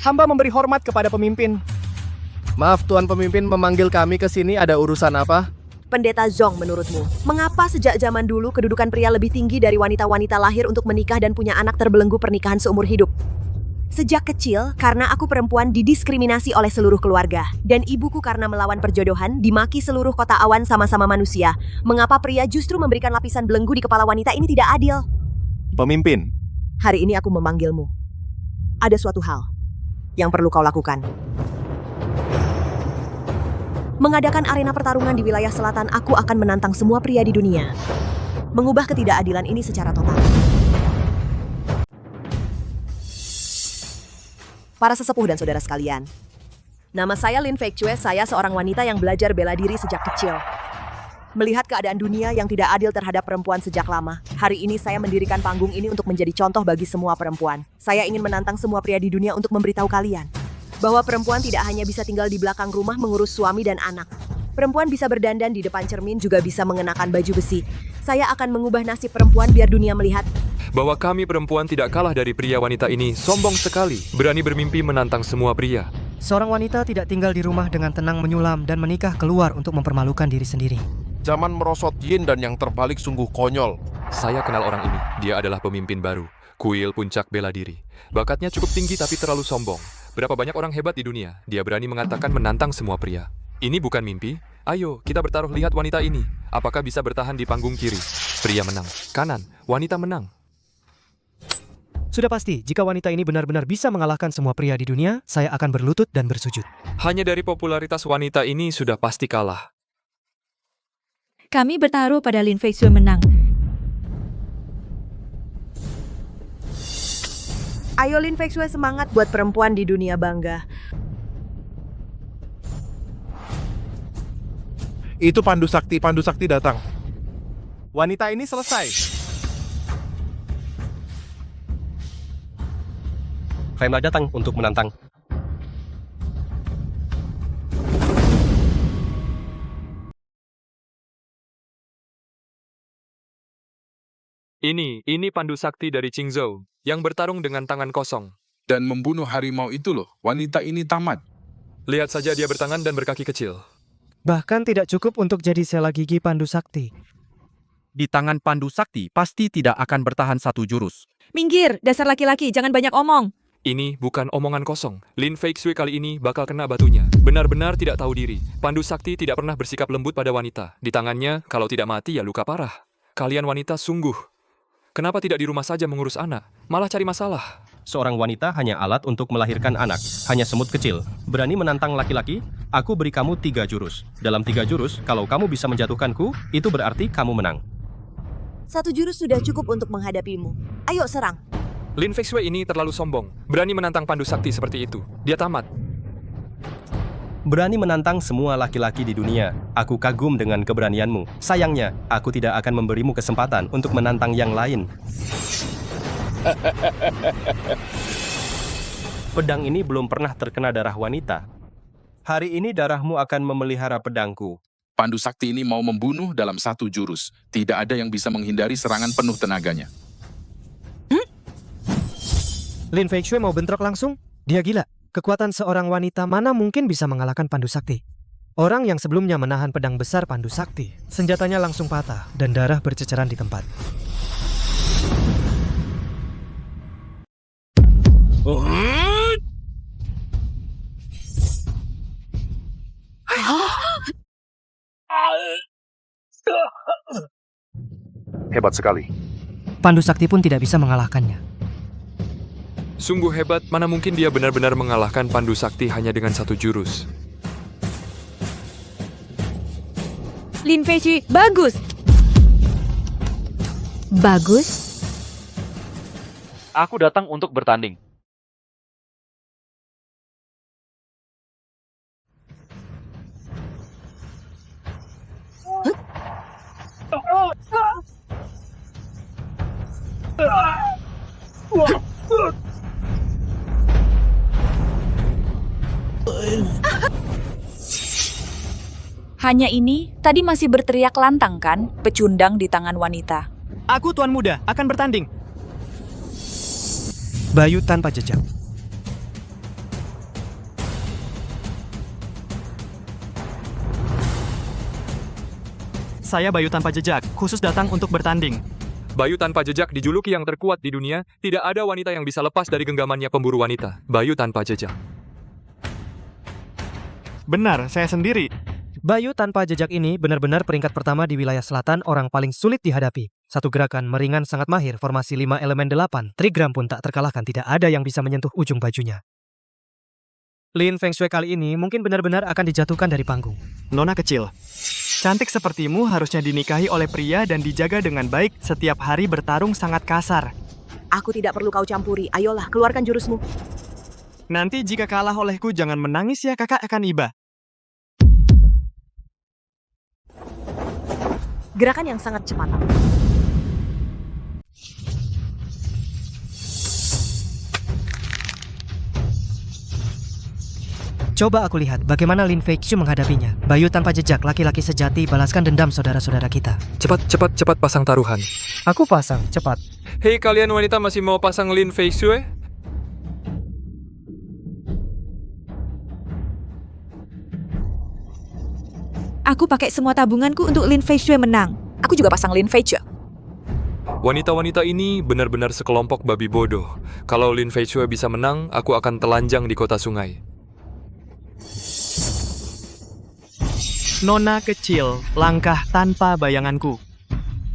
Hamba memberi hormat kepada pemimpin. Maaf, Tuan Pemimpin memanggil kami ke sini, ada urusan apa? Pendeta Zong, menurutmu, mengapa sejak zaman dulu kedudukan pria lebih tinggi dari wanita-wanita lahir untuk menikah dan punya anak terbelenggu pernikahan seumur hidup? Sejak kecil, karena aku perempuan didiskriminasi oleh seluruh keluarga, dan ibuku karena melawan perjodohan, dimaki seluruh kota awan sama-sama manusia. Mengapa pria justru memberikan lapisan belenggu di kepala wanita ini tidak adil? Pemimpin, Hari ini aku memanggilmu. Ada suatu hal yang perlu kau lakukan. Mengadakan arena pertarungan di wilayah selatan, aku akan menantang semua pria di dunia. Mengubah ketidakadilan ini secara total. Para sesepuh dan saudara sekalian, nama saya Lin Feichue, saya seorang wanita yang belajar bela diri sejak kecil. Melihat keadaan dunia yang tidak adil terhadap perempuan sejak lama, hari ini saya mendirikan panggung ini untuk menjadi contoh bagi semua perempuan. Saya ingin menantang semua pria di dunia untuk memberitahu kalian bahwa perempuan tidak hanya bisa tinggal di belakang rumah mengurus suami dan anak. Perempuan bisa berdandan di depan cermin, juga bisa mengenakan baju besi. Saya akan mengubah nasib perempuan biar dunia melihat Bahwa kami perempuan tidak kalah dari pria wanita ini sombong sekali, berani bermimpi menantang semua pria. Seorang wanita tidak tinggal di rumah dengan tenang menyulam dan menikah keluar untuk mempermalukan diri sendiri. Zaman merosot yin dan yang terbalik sungguh konyol. Saya kenal orang ini. Dia adalah pemimpin baru. Kuil Puncak Bela Diri. Bakatnya cukup tinggi tapi terlalu sombong. Berapa banyak orang hebat di dunia. Dia berani mengatakan menantang semua pria. Ini bukan mimpi. Ayo, kita bertaruh lihat wanita ini. Apakah bisa bertahan di panggung kiri? Pria menang. Kanan, wanita menang. Sudah pasti, jika wanita ini benar-benar bisa mengalahkan semua pria di dunia, saya akan berlutut dan bersujud. Hanya dari popularitas wanita ini sudah pasti kalah. Kami bertaruh pada Lin Feichue menang. Ayo Lin Feichue, semangat buat perempuan di dunia bangga. Itu Pandu Sakti datang. wanita ini selesai. Femla datang untuk menantang. Ini Pandu Sakti dari Qingzhou, yang bertarung dengan tangan kosong. Dan membunuh harimau itu loh, wanita ini tamat. Lihat saja dia bertangan dan berkaki kecil. Bahkan tidak cukup untuk jadi sela gigi Pandu Sakti. Di tangan Pandu Sakti pasti tidak akan bertahan satu jurus. Minggir, dasar laki-laki, jangan banyak omong. Ini bukan omongan kosong. Lin Feichue kali ini bakal kena batunya. Benar-benar tidak tahu diri. Pandu Sakti tidak pernah bersikap lembut pada wanita. Di tangannya, kalau tidak mati ya luka parah. Kalian wanita sungguh. Kenapa tidak di rumah saja mengurus anak? Malah cari masalah. Seorang wanita hanya alat untuk melahirkan anak. Hanya semut kecil. Berani menantang laki-laki? Aku beri kamu 3 jurus. Dalam 3 jurus, kalau kamu bisa menjatuhkanku, itu berarti kamu menang. 1 jurus sudah cukup untuk menghadapimu. Ayo serang. Lin Feichue ini terlalu sombong. Berani menantang Pandu Sakti seperti itu. Dia tamat. Berani menantang semua laki-laki di dunia. Aku kagum dengan keberanianmu. Sayangnya, aku tidak akan memberimu kesempatan untuk menantang yang lain. Pedang ini belum pernah terkena darah wanita. Hari ini darahmu akan memelihara pedangku. Pandu Sakti ini mau membunuh dalam 1 jurus. Tidak ada yang bisa menghindari serangan penuh tenaganya. Lin Feichue mau bentrok langsung? Dia gila. Kekuatan seorang wanita mana mungkin bisa mengalahkan Pandu Sakti? Orang yang sebelumnya menahan pedang besar Pandu Sakti, senjatanya langsung patah dan darah berceceran di tempat. Hebat sekali. Pandu Sakti pun tidak bisa mengalahkannya. Sungguh hebat, mana mungkin dia benar-benar mengalahkan Pandu Sakti hanya dengan 1 jurus. Lin Feichue, bagus. Bagus? Aku datang untuk bertanding. Hanya ini, tadi masih berteriak lantang kan, pecundang di tangan wanita. Aku Tuan Muda, akan bertanding. Bayu tanpa jejak. saya Bayu Tanpa Jejak, khusus datang untuk bertanding. Bayu Tanpa Jejak dijuluki yang terkuat di dunia, tidak ada wanita yang bisa lepas dari genggamannya pemburu wanita. Bayu Tanpa Jejak. Benar, saya sendiri. Bayu Tanpa Jejak ini benar-benar peringkat pertama di wilayah selatan, orang paling sulit dihadapi. Satu gerakan meringan sangat mahir, formasi 5 elemen 8. Trigram pun tak terkalahkan, tidak ada yang bisa menyentuh ujung bajunya. Lin Feng Shui kali ini mungkin benar-benar akan dijatuhkan dari panggung. Nona kecil, cantik sepertimu harusnya dinikahi oleh pria dan dijaga dengan baik. Setiap hari bertarung sangat kasar. Aku tidak perlu kau campuri. Ayolah, keluarkan jurusmu. Nanti jika kalah olehku jangan menangis ya, kakak akan iba. Gerakan yang sangat cepat. Coba aku lihat bagaimana Lin Fei Shui menghadapinya. Bayu Tanpa Jejak, laki-laki sejati, balaskan dendam saudara-saudara kita. Cepat pasang taruhan. Aku pasang, cepat. Hei, kalian wanita masih mau pasang Lin Fei Shui? Aku pakai semua tabunganku untuk Lin Fei Shui menang. Aku juga pasang Lin Fei Shui. Wanita-wanita ini benar-benar sekelompok babi bodoh. Kalau Lin Fei Shui bisa menang, aku akan telanjang di kota sungai. Nona kecil, langkah tanpa bayanganku.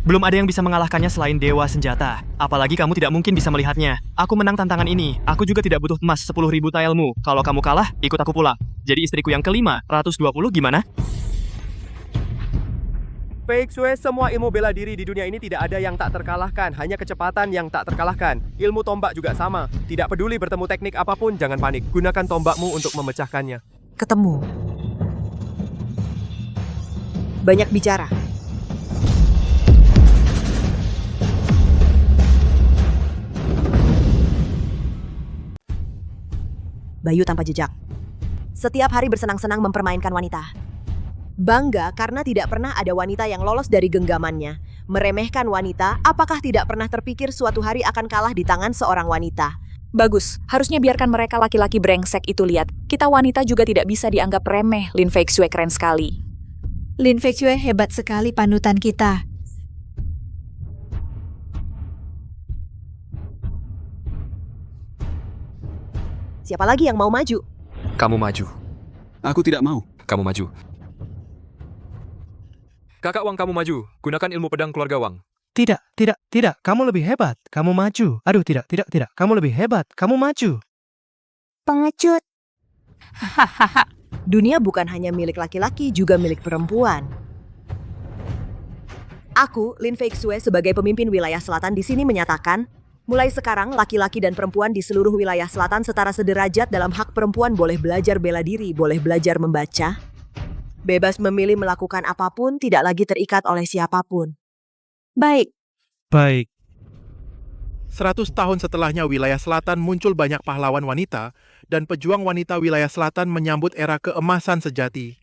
Belum ada yang bisa mengalahkannya selain Dewa Senjata. Apalagi kamu tidak mungkin bisa melihatnya. Aku menang tantangan ini. Aku juga tidak butuh emas 10.000 taelmu. Kalau kamu kalah, ikut aku pulang. Jadi istriku yang kelima, 120 gimana? Feng Shui, semua ilmu bela diri di dunia ini tidak ada yang tak terkalahkan. Hanya kecepatan yang tak terkalahkan. Ilmu tombak juga sama. Tidak peduli bertemu teknik apapun, jangan panik. Gunakan tombakmu untuk memecahkannya. Ketemu. Banyak bicara. Bayu Tanpa Jejak. Setiap hari bersenang-senang mempermainkan wanita. Bangga karena tidak pernah ada wanita yang lolos dari genggamannya. Meremehkan wanita, apakah tidak pernah terpikir suatu hari akan kalah di tangan seorang wanita? Bagus, harusnya biarkan mereka laki-laki brengsek itu lihat. Kita wanita juga tidak bisa dianggap remeh. Lin Fei Shui keren sekali. Lin Fei Shui hebat sekali, panutan kita. Siapa lagi yang mau maju? Kamu maju. Aku tidak mau. Kamu maju. Kakak Wang, kamu maju. Gunakan ilmu pedang keluarga Wang. Tidak. Kamu lebih hebat. Kamu maju. Aduh, tidak. Kamu lebih hebat. Kamu maju. Pengecut. Hahaha. Dunia bukan hanya milik laki-laki, juga milik perempuan. Aku, Lin Fei Shui, sebagai pemimpin wilayah selatan di sini menyatakan, mulai sekarang laki-laki dan perempuan di seluruh wilayah selatan setara sederajat dalam hak perempuan boleh belajar bela diri, boleh belajar membaca, bebas memilih melakukan apapun, tidak lagi terikat oleh siapapun. Baik. 100 tahun setelahnya wilayah selatan muncul banyak pahlawan wanita, dan pejuang wanita wilayah selatan menyambut era keemasan sejati.